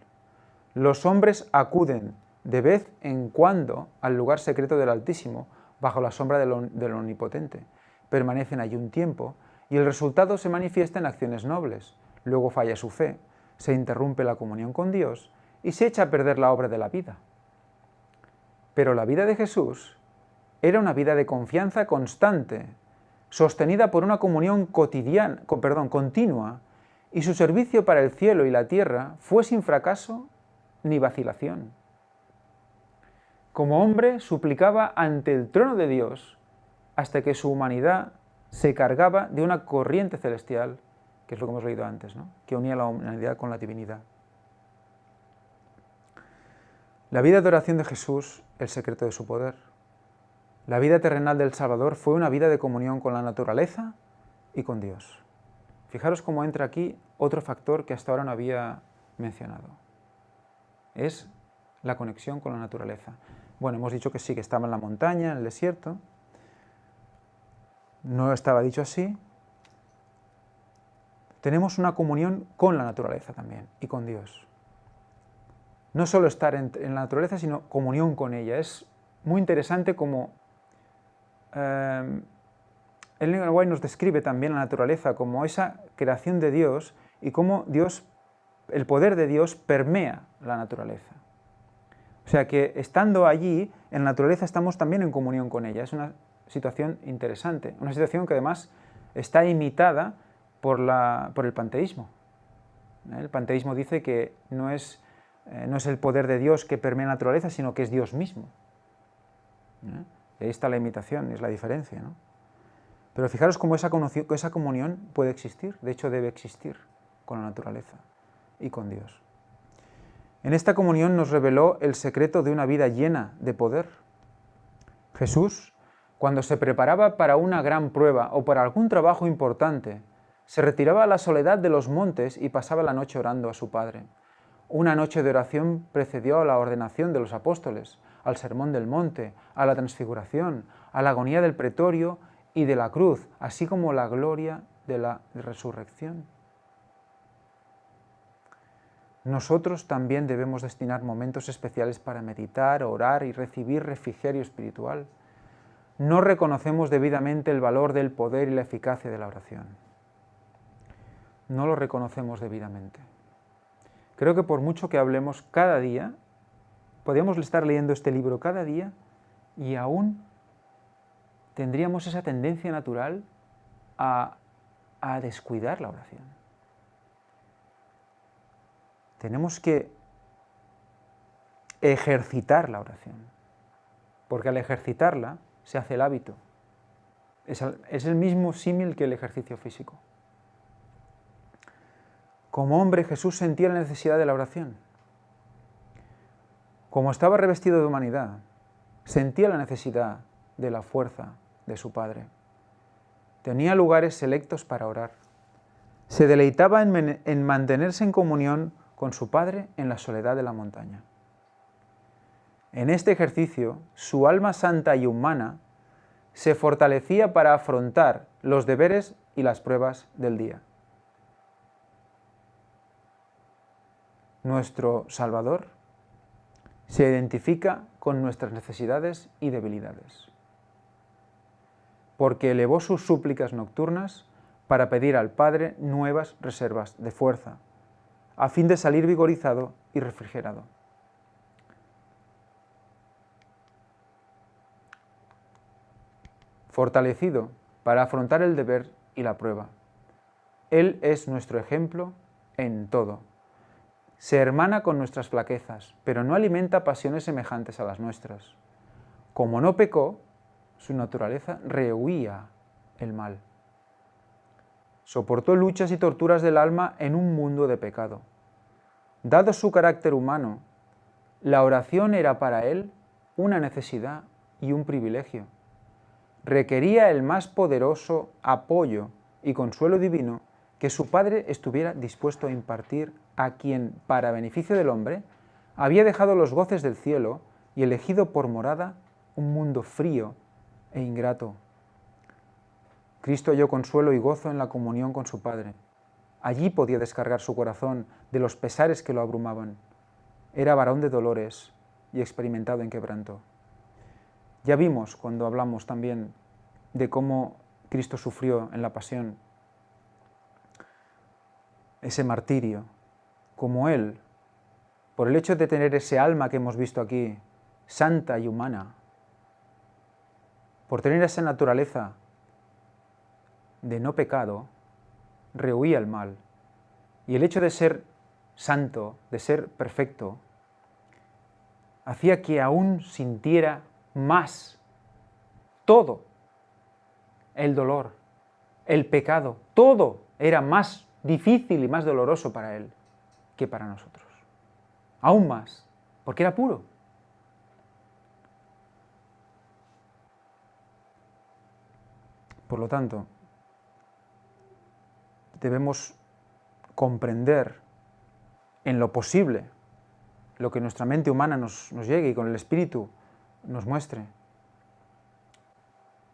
Los hombres acuden de vez en cuando al lugar secreto del Altísimo, bajo la sombra del Omnipotente. Permanecen allí un tiempo y el resultado se manifiesta en acciones nobles. Luego falla su fe, se interrumpe la comunión con Dios y se echa a perder la obra de la vida. Pero la vida de Jesús era una vida de confianza constante, sostenida por una comunión continua, y su servicio para el cielo y la tierra fue sin fracaso ni vacilación. Como hombre suplicaba ante el trono de Dios hasta que su humanidad se cargaba de una corriente celestial, que es lo que hemos leído antes, ¿no?, que unía la humanidad con la divinidad. La vida de oración de Jesús, el secreto de su poder. La vida terrenal del Salvador fue una vida de comunión con la naturaleza y con Dios. Fijaros cómo entra aquí otro factor que hasta ahora no había mencionado. Es la conexión con la naturaleza. Bueno, hemos dicho que sí, que estaba en la montaña, en el desierto. No estaba dicho así. Tenemos una comunión con la naturaleza también y con Dios. No solo estar en la naturaleza, sino comunión con ella. Es muy interesante como Ellen White nos describe también la naturaleza como esa creación de Dios y cómo el poder de Dios permea la naturaleza. O sea que estando allí, en la naturaleza estamos también en comunión con ella. Es una situación interesante, una situación que además está imitada por el panteísmo. El panteísmo dice que no es el poder de Dios que permea la naturaleza, sino que es Dios mismo. Y ahí está la imitación, es la diferencia, ¿no? Pero fijaros cómo esa comunión puede existir, de hecho debe existir con la naturaleza y con Dios. En esta comunión nos reveló el secreto de una vida llena de poder. Jesús, cuando se preparaba para una gran prueba o para algún trabajo importante, se retiraba a la soledad de los montes y pasaba la noche orando a su Padre. Una noche de oración precedió a la ordenación de los apóstoles, al sermón del monte, a la transfiguración, a la agonía del pretorio y de la cruz, así como la gloria de la resurrección. Nosotros también debemos destinar momentos especiales para meditar, orar y recibir refrigerio espiritual. No reconocemos debidamente el valor del poder y la eficacia de la oración. No lo reconocemos debidamente. Creo que por mucho que hablemos cada día, podríamos estar leyendo este libro cada día y aún tendríamos esa tendencia natural a descuidar la oración. Tenemos que ejercitar la oración, porque al ejercitarla se hace el hábito. Es el mismo símil que el ejercicio físico. Como hombre, Jesús sentía la necesidad de la oración. Como estaba revestido de humanidad, sentía la necesidad de la fuerza de su Padre. Tenía lugares selectos para orar. Se deleitaba en mantenerse en comunión con su Padre en la soledad de la montaña. En este ejercicio, su alma santa y humana se fortalecía para afrontar los deberes y las pruebas del día. Nuestro Salvador se identifica con nuestras necesidades y debilidades, porque elevó sus súplicas nocturnas para pedir al Padre nuevas reservas de fuerza, a fin de salir vigorizado y refrigerado. Fortalecido para afrontar el deber y la prueba. Él es nuestro ejemplo en todo. se hermana con nuestras flaquezas, pero no alimenta pasiones semejantes a las nuestras. Como no pecó, su naturaleza rehuía el mal. Soportó luchas y torturas del alma en un mundo de pecado. Dado su carácter humano, la oración era para él una necesidad y un privilegio. Requería el más poderoso apoyo y consuelo divino que su Padre estuviera dispuesto a impartir a quien, para beneficio del hombre, había dejado los goces del cielo y elegido por morada un mundo frío e ingrato. Cristo halló consuelo y gozo en la comunión con su Padre. Allí podía descargar su corazón de los pesares que lo abrumaban. Era varón de dolores y experimentado en quebranto. Ya vimos cuando hablamos también de cómo Cristo sufrió en la pasión ese martirio, como Él, por el hecho de tener ese alma que hemos visto aquí, santa y humana, por tener esa naturaleza de no pecado, rehuía el mal. Y el hecho de ser santo, de ser perfecto, hacía que aún sintiera más todo, el dolor, el pecado, todo era más difícil y más doloroso para él que para nosotros. Aún más, porque era puro. Por lo tanto, debemos comprender en lo posible lo que nuestra mente humana nos llegue y con el Espíritu nos muestre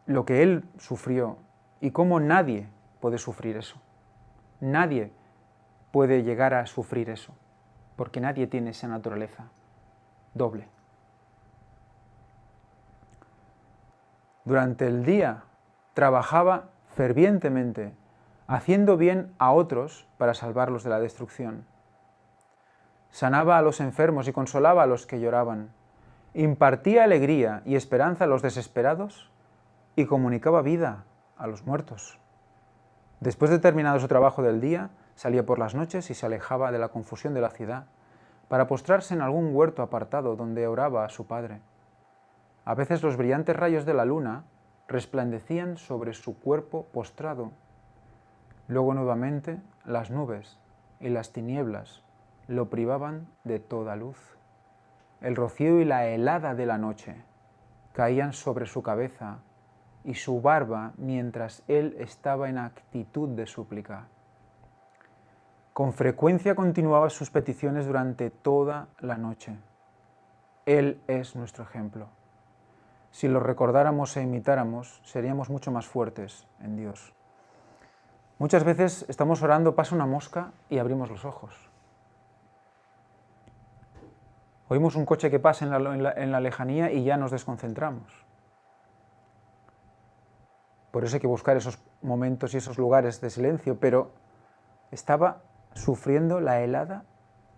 lo que Él sufrió y cómo nadie puede sufrir eso. Nadie puede llegar a sufrir eso, porque nadie tiene esa naturaleza doble. Durante el día trabajaba fervientemente, haciendo bien a otros para salvarlos de la destrucción. Sanaba a los enfermos y consolaba a los que lloraban. Impartía alegría y esperanza a los desesperados y comunicaba vida a los muertos. Después de terminado su trabajo del día, salía por las noches y se alejaba de la confusión de la ciudad para postrarse en algún huerto apartado donde oraba a su Padre. A veces los brillantes rayos de la luna resplandecían sobre su cuerpo postrado. Luego nuevamente las nubes y las tinieblas lo privaban de toda luz. El rocío y la helada de la noche caían sobre su cabeza y su barba mientras él estaba en actitud de súplica. Con frecuencia continuaba sus peticiones durante toda la noche. Él es nuestro ejemplo. Si lo recordáramos e imitáramos, seríamos mucho más fuertes en Dios. Muchas veces estamos orando, pasa una mosca y abrimos los ojos. Oímos un coche que pasa en la lejanía y ya nos desconcentramos. Por eso hay que buscar esos momentos y esos lugares de silencio, pero estaba sufriendo la helada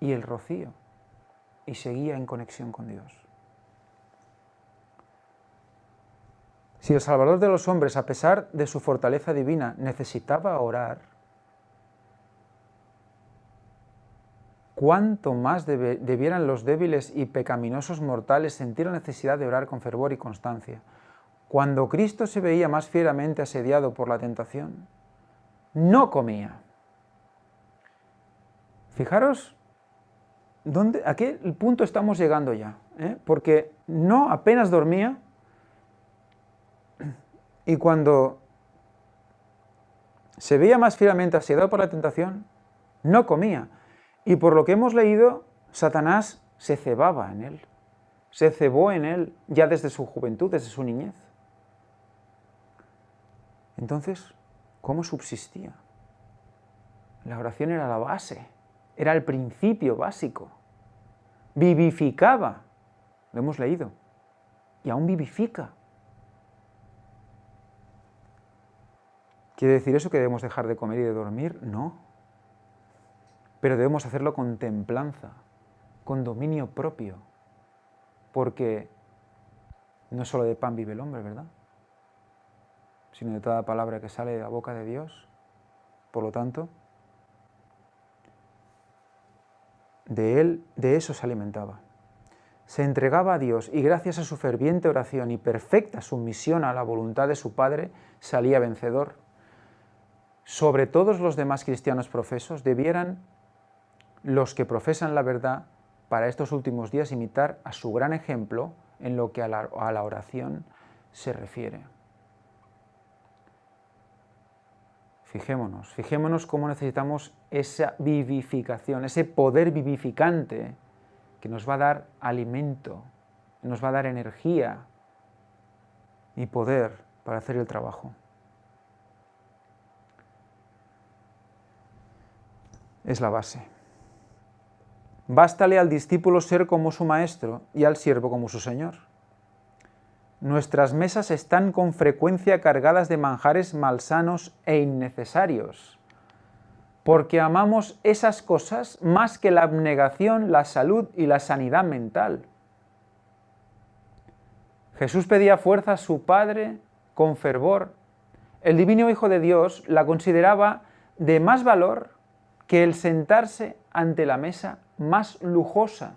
y el rocío y seguía en conexión con Dios. Si el Salvador de los hombres, a pesar de su fortaleza divina, necesitaba orar, ¿cuánto más debieran los débiles y pecaminosos mortales sentir la necesidad de orar con fervor y constancia? Cuando Cristo se veía más fieramente asediado por la tentación, no comía. Fijaros a qué punto estamos llegando ya, porque no apenas dormía y cuando se veía más fieramente asediado por la tentación, no comía. Y por lo que hemos leído, Satanás se cebaba en él, se cebó en él ya desde su juventud, desde su niñez. Entonces, ¿cómo subsistía? La oración era la base, era el principio básico. Vivificaba, lo hemos leído, y aún vivifica. ¿Quiere decir eso que debemos dejar de comer y de dormir? No. Pero debemos hacerlo con templanza, con dominio propio, porque no solo de pan vive el hombre, ¿verdad? Sino de toda palabra que sale de la boca de Dios. Por lo tanto, de él, de eso se alimentaba. Se entregaba a Dios y gracias a su ferviente oración y perfecta sumisión a la voluntad de su Padre, salía vencedor. Sobre todos los demás cristianos profesos debieran los que profesan la verdad para estos últimos días imitar a su gran ejemplo en lo que a la oración se refiere. Fijémonos cómo necesitamos esa vivificación, ese poder vivificante que nos va a dar alimento, nos va a dar energía y poder para hacer el trabajo. Es la base. Bástale al discípulo ser como su maestro y al siervo como su señor. Nuestras mesas están con frecuencia cargadas de manjares malsanos e innecesarios, porque amamos esas cosas más que la abnegación, la salud y la sanidad mental. Jesús pedía fuerza a su Padre con fervor. El divino Hijo de Dios la consideraba de más valor que el sentarse ante la mesa más lujosa.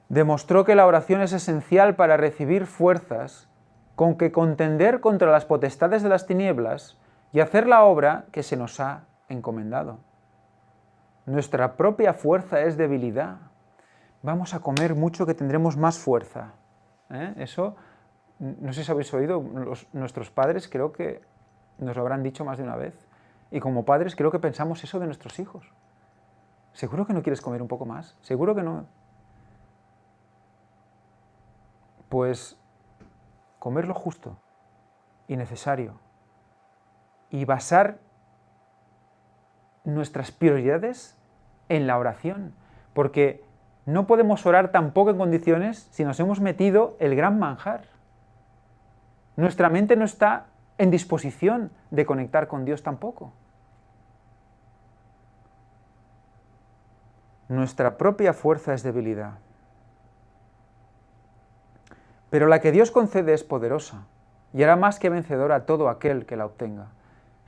Demostró que la oración es esencial para recibir fuerzas con que contender contra las potestades de las tinieblas y hacer la obra que se nos ha encomendado. Nuestra propia fuerza es debilidad. Vamos a comer mucho que tendremos más fuerza. Eso, no sé si habéis oído, nuestros padres creo que nos lo habrán dicho más de una vez. Y como padres creo que pensamos eso de nuestros hijos. ¿Seguro que no quieres comer un poco más? ¿Seguro que no? Pues comer lo justo y necesario y basar nuestras prioridades en la oración, porque no podemos orar tampoco en condiciones si nos hemos metido el gran manjar. Nuestra mente no está en disposición de conectar con Dios tampoco. Nuestra propia fuerza es debilidad. Pero la que Dios concede es poderosa y hará más que vencedora a todo aquel que la obtenga.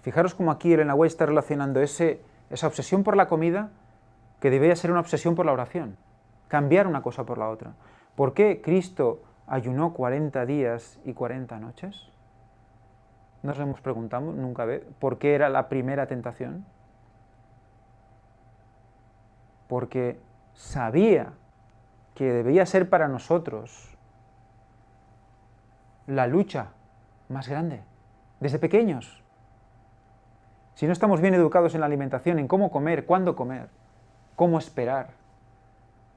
Fijaros cómo aquí Elena White está relacionando esa obsesión por la comida que debería ser una obsesión por la oración. Cambiar una cosa por la otra. ¿Por qué Cristo ayunó 40 días y 40 noches? Nos lo hemos preguntado nunca por qué era la primera tentación. Porque sabía que debía ser para nosotros la lucha más grande, desde pequeños. Si no estamos bien educados en la alimentación, en cómo comer, cuándo comer, cómo esperar,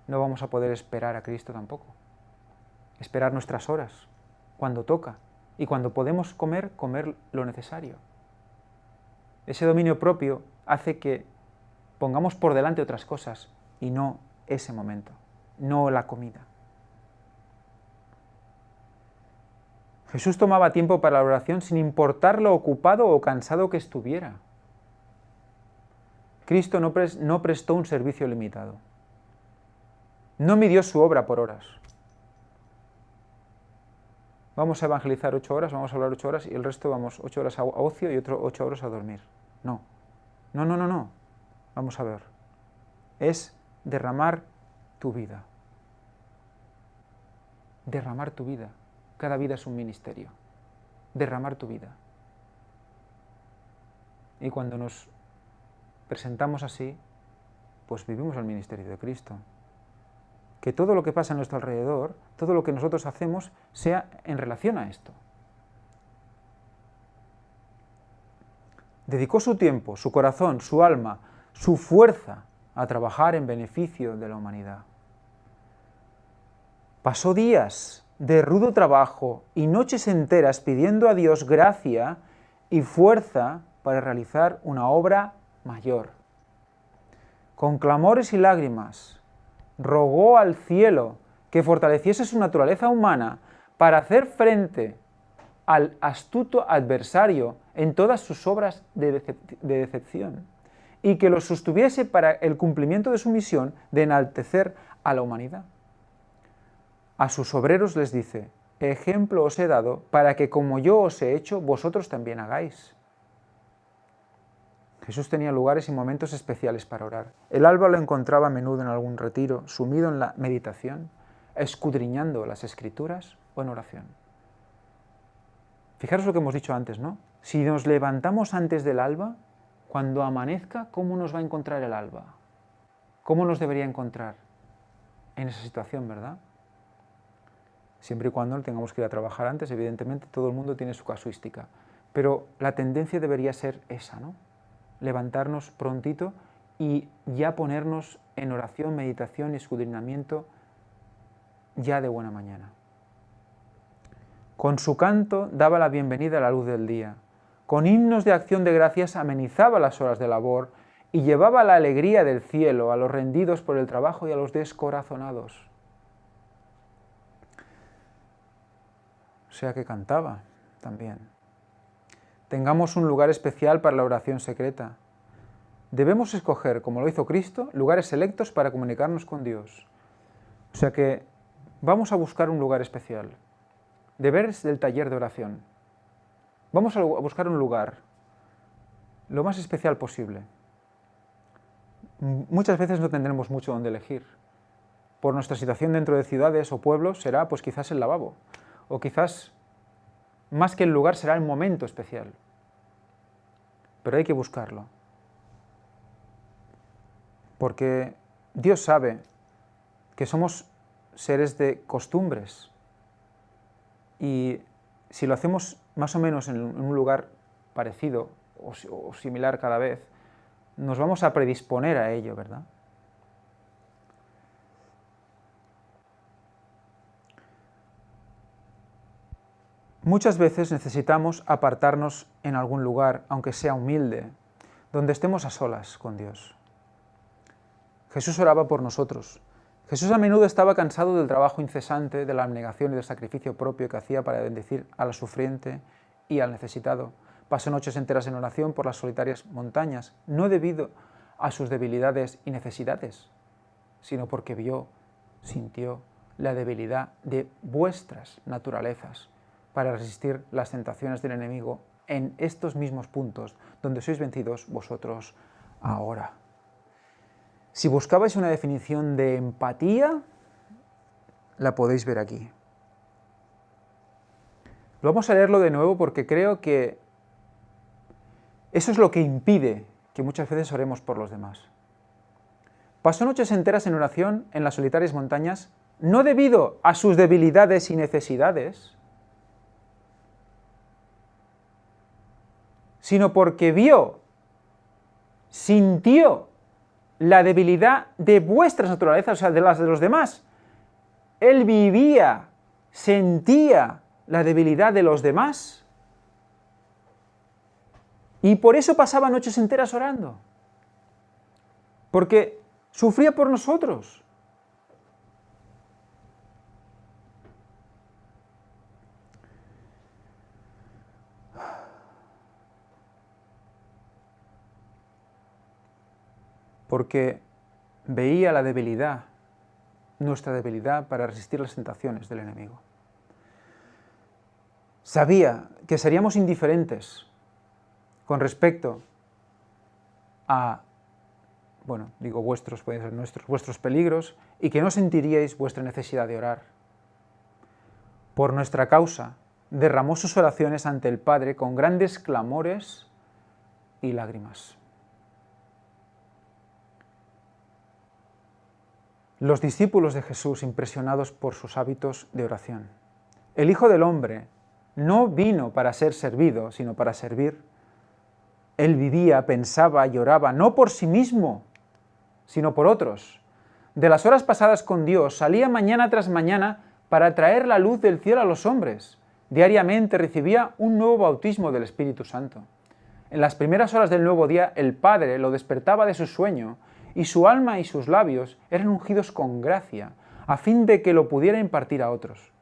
no vamos a poder esperar a Cristo tampoco. Esperar nuestras horas, cuando toca, y cuando podemos comer, comer lo necesario. Ese dominio propio hace que pongamos por delante otras cosas y no ese momento, no la comida. Jesús tomaba tiempo para la oración sin importar lo ocupado o cansado que estuviera. Cristo no prestó un servicio limitado. No midió su obra por horas. Vamos a evangelizar 8 horas, vamos a hablar 8 horas y el resto vamos 8 horas a ocio y otro 8 horas a dormir. No. Vamos a ver. Es derramar tu vida. Derramar tu vida. Cada vida es un ministerio. Derramar tu vida. Y cuando nos presentamos así, pues vivimos el ministerio de Cristo. Que todo lo que pasa a nuestro alrededor, todo lo que nosotros hacemos, sea en relación a esto. Dedicó su tiempo, su corazón, su alma, su fuerza a trabajar en beneficio de la humanidad. Pasó días de rudo trabajo y noches enteras pidiendo a Dios gracia y fuerza para realizar una obra mayor. Con clamores y lágrimas, rogó al cielo que fortaleciese su naturaleza humana para hacer frente al astuto adversario en todas sus obras de decepción y que los sostuviese para el cumplimiento de su misión de enaltecer a la humanidad. A sus obreros les dice: ejemplo os he dado para que como yo os he hecho, vosotros también hagáis. Jesús tenía lugares y momentos especiales para orar. El alba lo encontraba a menudo en algún retiro, sumido en la meditación, escudriñando las Escrituras o en oración. Fijaros lo que hemos dicho antes, ¿no? Si nos levantamos antes del alba, cuando amanezca, ¿cómo nos va a encontrar el alba? ¿Cómo nos debería encontrar en esa situación, verdad? Siempre y cuando no tengamos que ir a trabajar antes, evidentemente todo el mundo tiene su casuística. Pero la tendencia debería ser esa, ¿no? Levantarnos prontito y ya ponernos en oración, meditación y escudriñamiento ya de buena mañana. Con su canto daba la bienvenida a la luz del día. Con himnos de acción de gracias amenizaba las horas de labor y llevaba la alegría del cielo a los rendidos por el trabajo y a los descorazonados. O sea que cantaba también. Tengamos un lugar especial para la oración secreta. Debemos escoger, como lo hizo Cristo, lugares selectos para comunicarnos con Dios. O sea que vamos a buscar un lugar especial. Deberes del taller de oración. Vamos a buscar un lugar lo más especial posible. Muchas veces no tendremos mucho donde elegir. Por nuestra situación dentro de ciudades o pueblos será pues quizás el lavabo. O quizás, más que el lugar, será el momento especial. Pero hay que buscarlo. Porque Dios sabe que somos seres de costumbres. Y si lo hacemos más o menos en un lugar parecido o similar cada vez, nos vamos a predisponer a ello, ¿verdad? Muchas veces necesitamos apartarnos en algún lugar, aunque sea humilde, donde estemos a solas con Dios. Jesús oraba por nosotros. Jesús a menudo estaba cansado del trabajo incesante, de la abnegación y del sacrificio propio que hacía para bendecir a la sufriente y al necesitado. Pasó noches enteras en oración por las solitarias montañas, no debido a sus debilidades y necesidades, sino porque vio, sintió la debilidad de vuestras naturalezas para resistir las tentaciones del enemigo en estos mismos puntos donde sois vencidos vosotros ahora. Si buscabais una definición de empatía, la podéis ver aquí. Vamos a leerlo de nuevo porque creo que eso es lo que impide que muchas veces oremos por los demás. Pasó noches enteras en oración en las solitarias montañas, no debido a sus debilidades y necesidades, sino porque vio, sintió la debilidad de vuestras naturalezas, o sea, de las de los demás. Él vivía, sentía la debilidad de los demás y por eso pasaba noches enteras orando, porque sufría por nosotros. Porque veía la debilidad, nuestra debilidad para resistir las tentaciones del enemigo. Sabía que seríamos indiferentes con respecto a, pueden ser vuestros peligros, y que no sentiríais vuestra necesidad de orar. Por nuestra causa, derramó sus oraciones ante el Padre con grandes clamores y lágrimas. Los discípulos de Jesús, impresionados por sus hábitos de oración. El Hijo del Hombre no vino para ser servido, sino para servir. Él vivía, pensaba y oraba, no por sí mismo, sino por otros. De las horas pasadas con Dios, salía mañana tras mañana para traer la luz del cielo a los hombres. Diariamente recibía un nuevo bautismo del Espíritu Santo. En las primeras horas del nuevo día, el Padre lo despertaba de su sueño, y su alma y sus labios eran ungidos con gracia, a fin de que lo pudiera impartir a otros.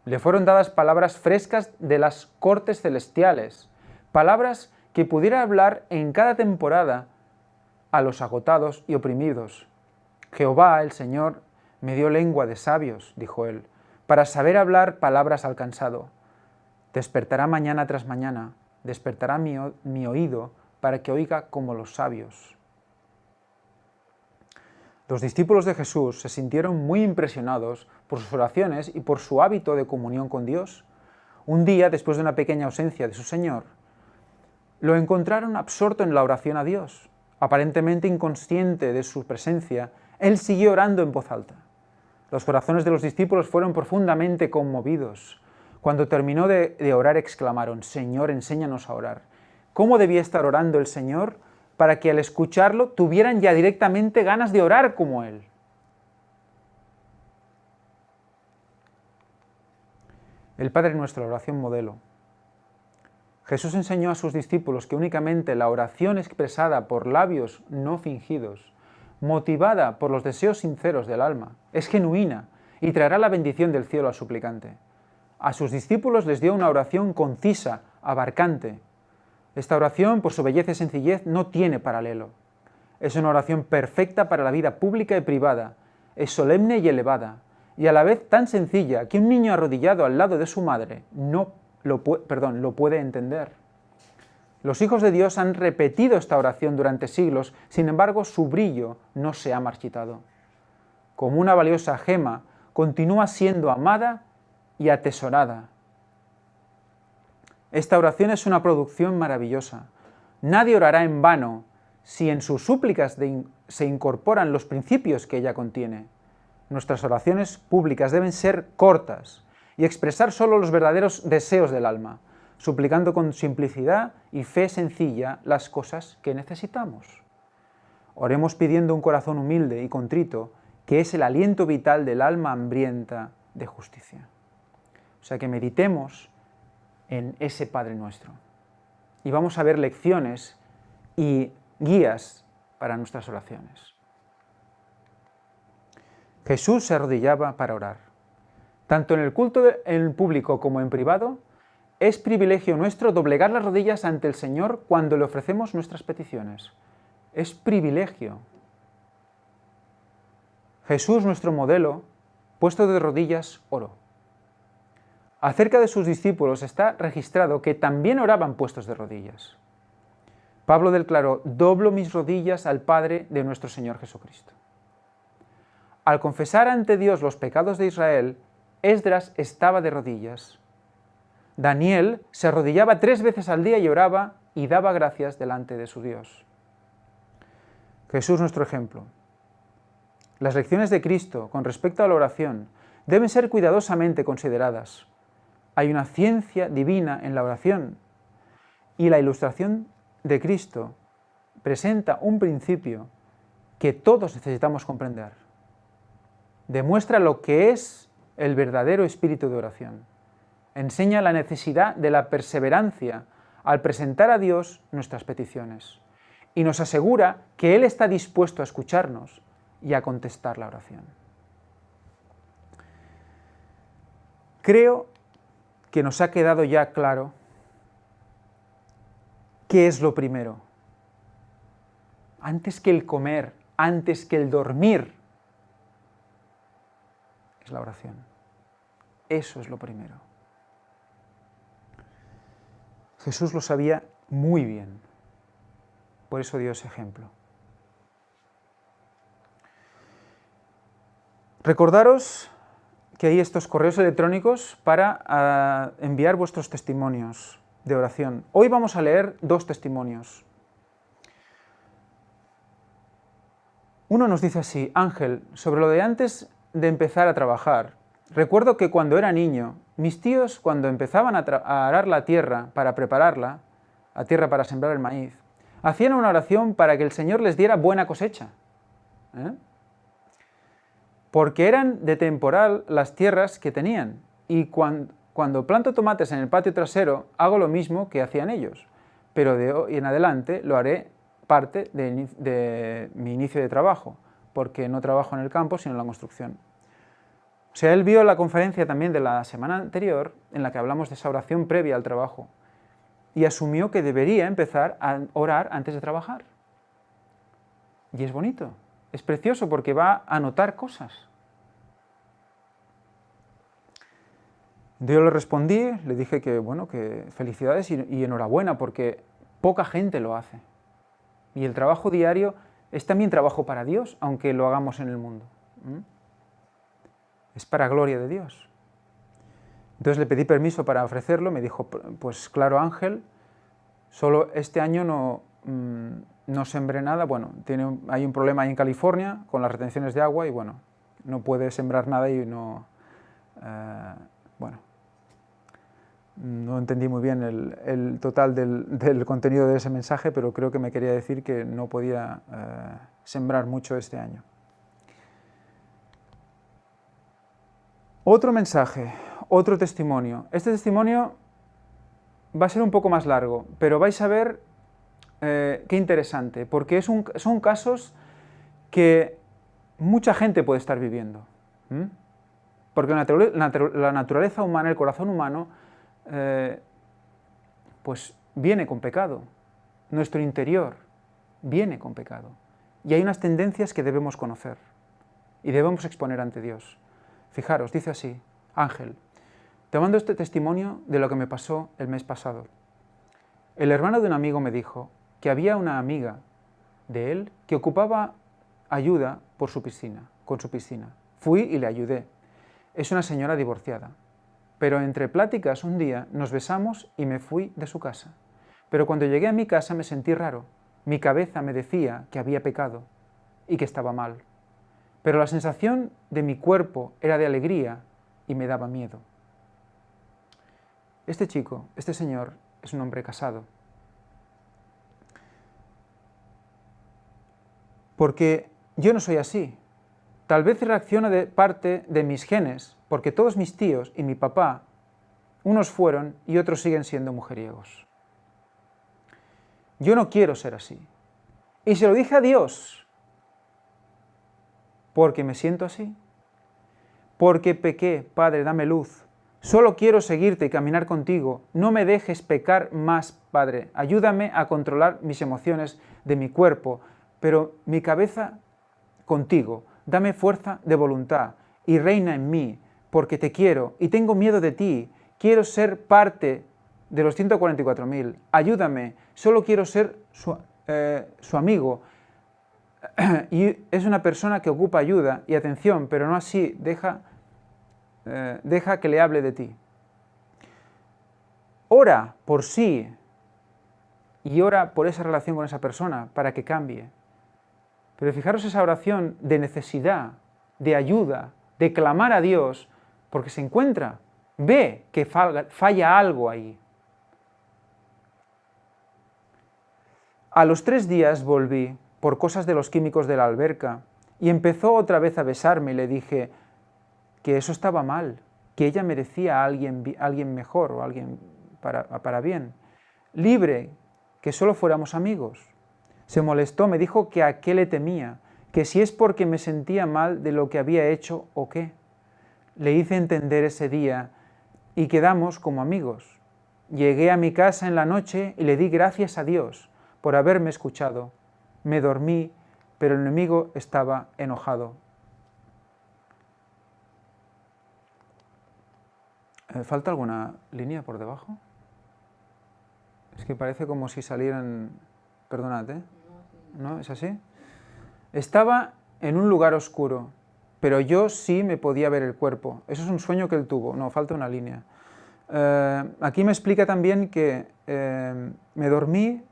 Le fueron dadas palabras frescas de las cortes celestiales, palabras que pudiera hablar en cada temporada a los agotados y oprimidos. Jehová, el Señor, me dio lengua de sabios, dijo él, para saber hablar palabras al cansado. Despertará mañana tras mañana, despertará mi oído para que oiga como los sabios. Los discípulos de Jesús se sintieron muy impresionados por sus oraciones y por su hábito de comunión con Dios. Un día, después de una pequeña ausencia de su Señor, lo encontraron absorto en la oración a Dios. Aparentemente inconsciente de su presencia, él siguió orando en voz alta. Los corazones de los discípulos fueron profundamente conmovidos. Cuando terminó de orar, exclamaron: Señor, enséñanos a orar. ¿Cómo debía estar orando el Señor para que al escucharlo tuvieran ya directamente ganas de orar como Él? El Padre Nuestro, la oración modelo. Jesús enseñó a sus discípulos que únicamente la oración expresada por labios no fingidos, motivada por los deseos sinceros del alma, es genuina y traerá la bendición del cielo al suplicante. A sus discípulos les dio una oración concisa, abarcante. Esta oración, por su belleza y sencillez, no tiene paralelo. Es una oración perfecta para la vida pública y privada, es solemne y elevada, y a la vez tan sencilla que un niño arrodillado al lado de su madre lo puede entender. Los hijos de Dios han repetido esta oración durante siglos, sin embargo su brillo no se ha marchitado. Como una valiosa gema, continúa siendo amada y atesorada. Esta oración es una producción maravillosa. Nadie orará en vano si en sus súplicas se incorporan los principios que ella contiene. Nuestras oraciones públicas deben ser cortas y expresar solo los verdaderos deseos del alma, suplicando con simplicidad y fe sencilla las cosas que necesitamos. Oremos pidiendo un corazón humilde y contrito, que es el aliento vital del alma hambrienta de justicia. O sea que meditemos en ese Padre Nuestro. Y vamos a ver lecciones y guías para nuestras oraciones. Jesús se arrodillaba para orar. Tanto en el culto en público como en privado, es privilegio nuestro doblegar las rodillas ante el Señor cuando le ofrecemos nuestras peticiones. Es privilegio. Jesús, nuestro modelo, puesto de rodillas, oró. Acerca de sus discípulos está registrado que también oraban puestos de rodillas. Pablo declaró: doblo mis rodillas al Padre de nuestro Señor Jesucristo. Al confesar ante Dios los pecados de Israel, Esdras estaba de rodillas. Daniel se arrodillaba 3 veces al día y oraba y daba gracias delante de su Dios. Jesús, nuestro ejemplo. Las lecciones de Cristo con respecto a la oración deben ser cuidadosamente consideradas. Hay una ciencia divina en la oración y la ilustración de Cristo presenta un principio que todos necesitamos comprender. Demuestra lo que es el verdadero espíritu de oración. Enseña la necesidad de la perseverancia al presentar a Dios nuestras peticiones y nos asegura que Él está dispuesto a escucharnos y a contestar la oración. Creo que nos ha quedado ya claro qué es lo primero. Antes que el comer, antes que el dormir, es la oración. Eso es lo primero. Jesús lo sabía muy bien, por eso dio ese ejemplo. Recordaros que hay estos correos electrónicos para enviar vuestros testimonios de oración. Hoy vamos a leer 2 testimonios. Uno nos dice así: Ángel, sobre lo de antes de empezar a trabajar, recuerdo que cuando era niño, mis tíos, cuando empezaban a arar la tierra para prepararla, la tierra para sembrar el maíz, hacían una oración para que el Señor les diera buena cosecha. Porque eran de temporal las tierras que tenían, y cuando planto tomates en el patio trasero, hago lo mismo que hacían ellos, pero de hoy en adelante lo haré parte de mi inicio de trabajo, porque no trabajo en el campo, sino en la construcción. O sea, él vio la conferencia también de la semana anterior, en la que hablamos de esa oración previa al trabajo, y asumió que debería empezar a orar antes de trabajar. Y es bonito, es precioso, porque va a notar cosas. Yo le respondí, le dije que, bueno, que felicidades y enhorabuena, porque poca gente lo hace. Y el trabajo diario es también trabajo para Dios, aunque lo hagamos en el mundo. Es para gloria de Dios. Entonces le pedí permiso para ofrecerlo, me dijo, pues claro Ángel, solo este año no sembré nada, bueno, hay un problema ahí en California con las retenciones de agua y bueno, no puede sembrar nada y no, bueno, no entendí muy bien el total del contenido de ese mensaje, pero creo que me quería decir que no podía sembrar mucho este año. Otro mensaje, otro testimonio. Este testimonio va a ser un poco más largo, pero vais a ver qué interesante, porque son casos que mucha gente puede estar viviendo. Porque la naturaleza humana, el corazón humano, pues viene con pecado. Nuestro interior viene con pecado. Y hay unas tendencias que debemos conocer y debemos exponer ante Dios. Fijaros, dice así, Ángel, te mando este testimonio de lo que me pasó el mes pasado. El hermano de un amigo me dijo que había una amiga de él que ocupaba ayuda con su piscina. Fui y le ayudé. Es una señora divorciada. Pero entre pláticas un día nos besamos y me fui de su casa. Pero cuando llegué a mi casa me sentí raro. Mi cabeza me decía que había pecado y que estaba mal. Pero la sensación de mi cuerpo era de alegría y me daba miedo. Este chico, este señor, es un hombre casado. Porque yo no soy así. Tal vez reacciono de parte de mis genes, porque todos mis tíos y mi papá, unos fueron y otros siguen siendo mujeriegos. Yo no quiero ser así. Y se lo dije a Dios, porque me siento así. Porque pequé, Padre, dame luz. Solo quiero seguirte y caminar contigo. No me dejes pecar más, Padre. Ayúdame a controlar mis emociones de mi cuerpo, pero mi cabeza contigo. Dame fuerza de voluntad y reina en mí, porque te quiero y tengo miedo de ti. Quiero ser parte de los 144.000. Ayúdame. Solo quiero ser su amigo. Y es una persona que ocupa ayuda y atención, pero no así, deja que le hable de ti. Ora por sí y ora por esa relación con esa persona para que cambie. Pero fijaros esa oración de necesidad, de ayuda, de clamar a Dios, porque se encuentra, ve que falla algo ahí. A los 3 días volví por cosas de los químicos de la alberca, y empezó otra vez a besarme y le dije que eso estaba mal, que ella merecía a alguien mejor o alguien para bien, libre, que solo fuéramos amigos. Se molestó, me dijo que a qué le temía, que si es porque me sentía mal de lo que había hecho o qué. Le hice entender ese día y quedamos como amigos. Llegué a mi casa en la noche y le di gracias a Dios por haberme escuchado. Me dormí, pero el enemigo estaba enojado. ¿Falta alguna línea por debajo? Es que parece como si salieran... Perdonad, ¿eh? ¿No? ¿Es así? Estaba en un lugar oscuro, pero yo sí me podía ver el cuerpo. Eso es un sueño que él tuvo. No, falta una línea. Aquí me explica también que me dormí,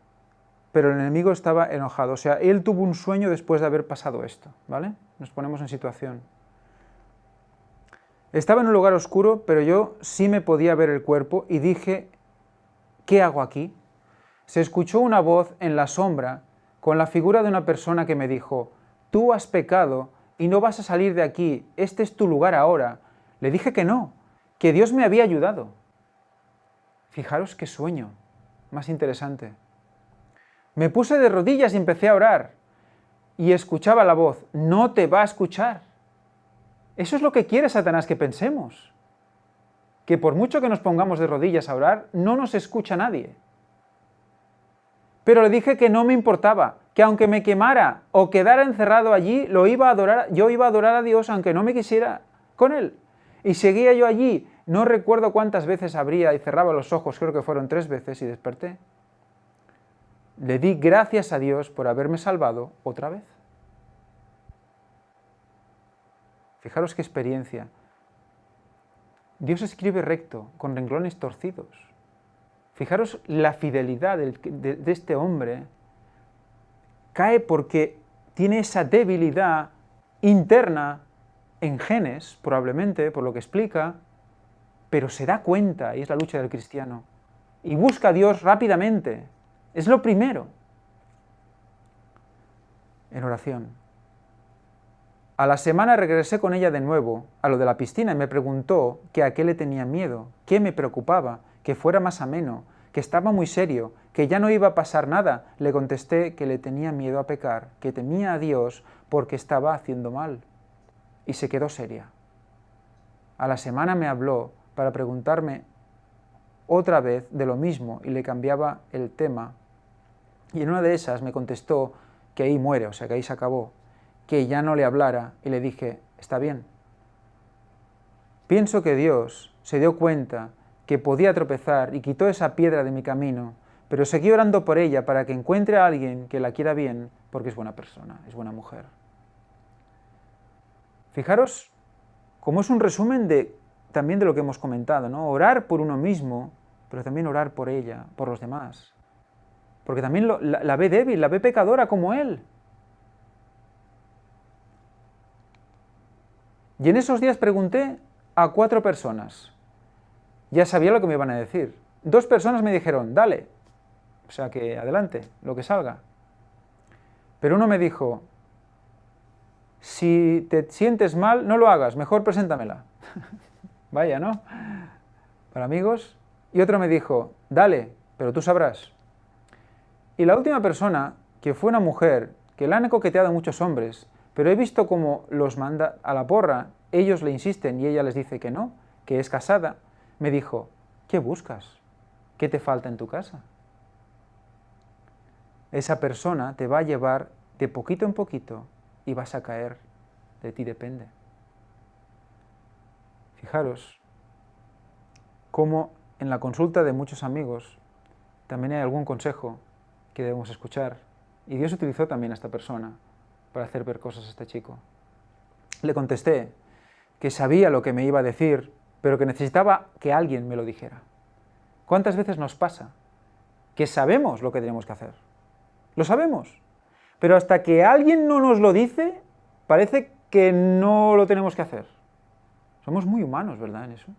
pero el enemigo estaba enojado. O sea, él tuvo un sueño después de haber pasado esto, ¿vale? Nos ponemos en situación. Estaba en un lugar oscuro, pero yo sí me podía ver el cuerpo y dije, ¿qué hago aquí? Se escuchó una voz en la sombra con la figura de una persona que me dijo, tú has pecado y no vas a salir de aquí, este es tu lugar ahora. Le dije que no, que Dios me había ayudado. Fijaros qué sueño más interesante. Me puse de rodillas y empecé a orar y escuchaba la voz, no te va a escuchar. Eso es lo que quiere Satanás que pensemos, que por mucho que nos pongamos de rodillas a orar, no nos escucha nadie. Pero le dije que no me importaba, que aunque me quemara o quedara encerrado allí, yo iba a adorar a Dios aunque no me quisiera con Él. Y seguía yo allí, no recuerdo cuántas veces abría y cerraba los ojos, creo que fueron 3 veces y desperté. Le di gracias a Dios por haberme salvado otra vez. Fijaros qué experiencia. Dios escribe recto, con renglones torcidos. Fijaros la fidelidad de este hombre. Cae porque tiene esa debilidad interna en genes, probablemente, por lo que explica, pero se da cuenta, y es la lucha del cristiano, y busca a Dios rápidamente. Es lo primero. En oración. A la semana regresé con ella de nuevo a lo de la piscina y me preguntó que a qué le tenía miedo, qué me preocupaba, que fuera más ameno, que estaba muy serio, que ya no iba a pasar nada. Le contesté que le tenía miedo a pecar, que temía a Dios porque estaba haciendo mal. Y se quedó seria. A la semana me habló para preguntarme otra vez de lo mismo y le cambiaba el tema. Y en una de esas me contestó que ahí muere, o sea que ahí se acabó, que ya no le hablara, y le dije, está bien. Pienso que Dios se dio cuenta que podía tropezar y quitó esa piedra de mi camino, pero seguí orando por ella para que encuentre a alguien que la quiera bien, porque es buena persona, es buena mujer. Fijaros cómo es un resumen también de lo que hemos comentado, ¿no? Orar por uno mismo, pero también orar por ella, por los demás. Porque también la ve débil, la ve pecadora como él. Y en esos días pregunté a 4 personas. Ya sabía lo que me iban a decir. 2 personas me dijeron, dale. O sea que adelante, lo que salga. Pero uno me dijo, si te sientes mal, no lo hagas, mejor preséntamela. Vaya, ¿no? Para amigos. Y otro me dijo, dale, pero tú sabrás. Y la última persona, que fue una mujer, que la han coqueteado a muchos hombres, pero he visto cómo los manda a la porra, ellos le insisten y ella les dice que no, que es casada, me dijo, ¿qué buscas? ¿Qué te falta en tu casa? Esa persona te va a llevar de poquito en poquito y vas a caer, de ti depende. Fijaros cómo en la consulta de muchos amigos también hay algún consejo que debemos escuchar, y Dios utilizó también a esta persona para hacer ver cosas a este chico. Le contesté que sabía lo que me iba a decir, pero que necesitaba que alguien me lo dijera. ¿Cuántas veces nos pasa que sabemos lo que tenemos que hacer? Lo sabemos, pero hasta que alguien no nos lo dice, parece que no lo tenemos que hacer. Somos muy humanos, ¿verdad?, en eso.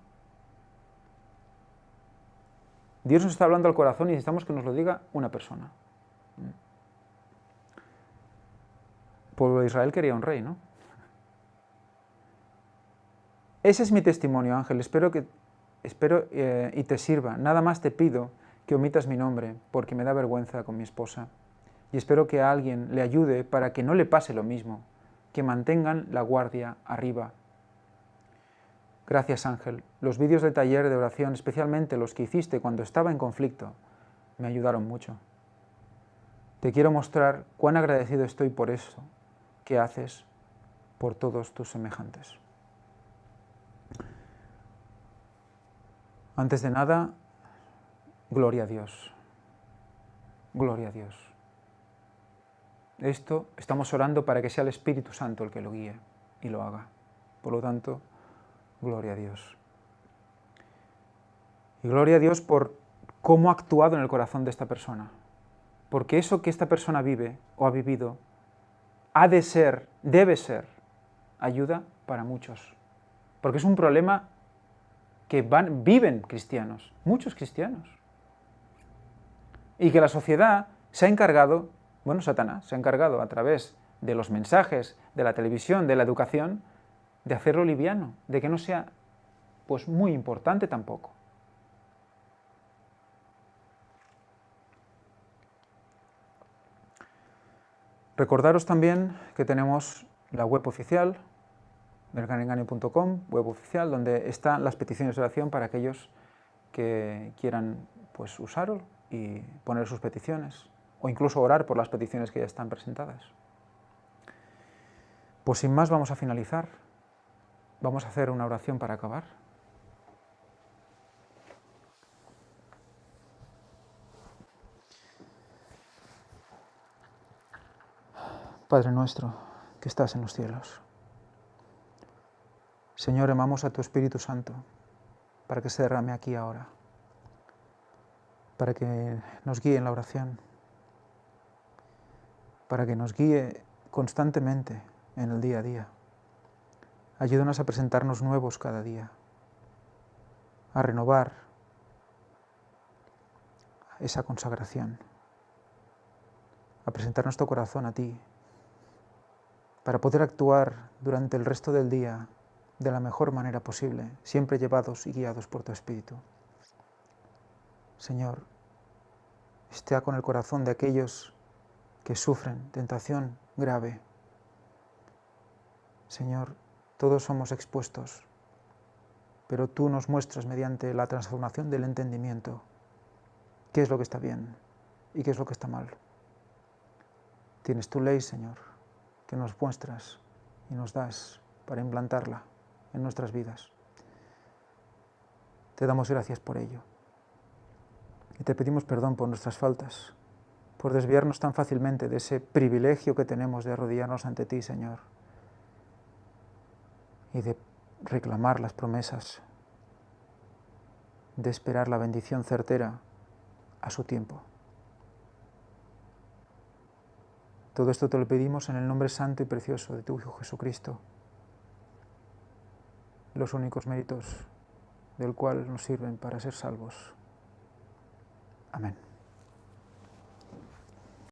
Dios nos está hablando al corazón y necesitamos que nos lo diga una persona. El pueblo de Israel quería un rey, ¿no? Ese es mi testimonio, Ángel. Espero y te sirva. Nada más te pido que omitas mi nombre, porque me da vergüenza con mi esposa. Y espero que a alguien le ayude para que no le pase lo mismo, que mantengan la guardia arriba. Gracias, Ángel. Los vídeos del taller de oración, especialmente los que hiciste cuando estaba en conflicto, me ayudaron mucho. Te quiero mostrar cuán agradecido estoy por eso que haces por todos tus semejantes. Antes de nada, gloria a Dios. Gloria a Dios. Esto estamos orando para que sea el Espíritu Santo el que lo guíe y lo haga. Por lo tanto, gloria a Dios. Y gloria a Dios por cómo ha actuado en el corazón de esta persona. Porque eso que esta persona vive o ha vivido ha de ser, debe ser, ayuda para muchos. Porque es un problema que viven cristianos, muchos cristianos. Y que la sociedad se ha encargado, Satanás se ha encargado a través de los mensajes, de la televisión, de la educación, de hacerlo liviano, de que no sea pues muy importante tampoco. Recordaros también que tenemos la web oficial, verganengaño.com, web oficial, donde están las peticiones de oración para aquellos que quieran pues usarlo y poner sus peticiones, o incluso orar por las peticiones que ya están presentadas. Pues sin más vamos a finalizar. Vamos a hacer una oración para acabar. Padre nuestro, que estás en los cielos. Señor, llamamos a tu Espíritu Santo para que se derrame aquí ahora, para que nos guíe en la oración, para que nos guíe constantemente en el día a día. Ayúdanos a presentarnos nuevos cada día, a renovar esa consagración, a presentar nuestro corazón a ti, para poder actuar durante el resto del día de la mejor manera posible, siempre llevados y guiados por tu Espíritu. Señor, esté con el corazón de aquellos que sufren tentación grave. Señor, todos somos expuestos, pero tú nos muestras mediante la transformación del entendimiento qué es lo que está bien y qué es lo que está mal. Tienes tu ley, Señor, que nos muestras y nos das para implantarla en nuestras vidas. Te damos gracias por ello y te pedimos perdón por nuestras faltas, por desviarnos tan fácilmente de ese privilegio que tenemos de arrodillarnos ante ti, Señor, y de reclamar las promesas, de esperar la bendición certera a su tiempo. Todo esto te lo pedimos en el nombre santo y precioso de tu Hijo Jesucristo, los únicos méritos del cual nos sirven para ser salvos. Amén.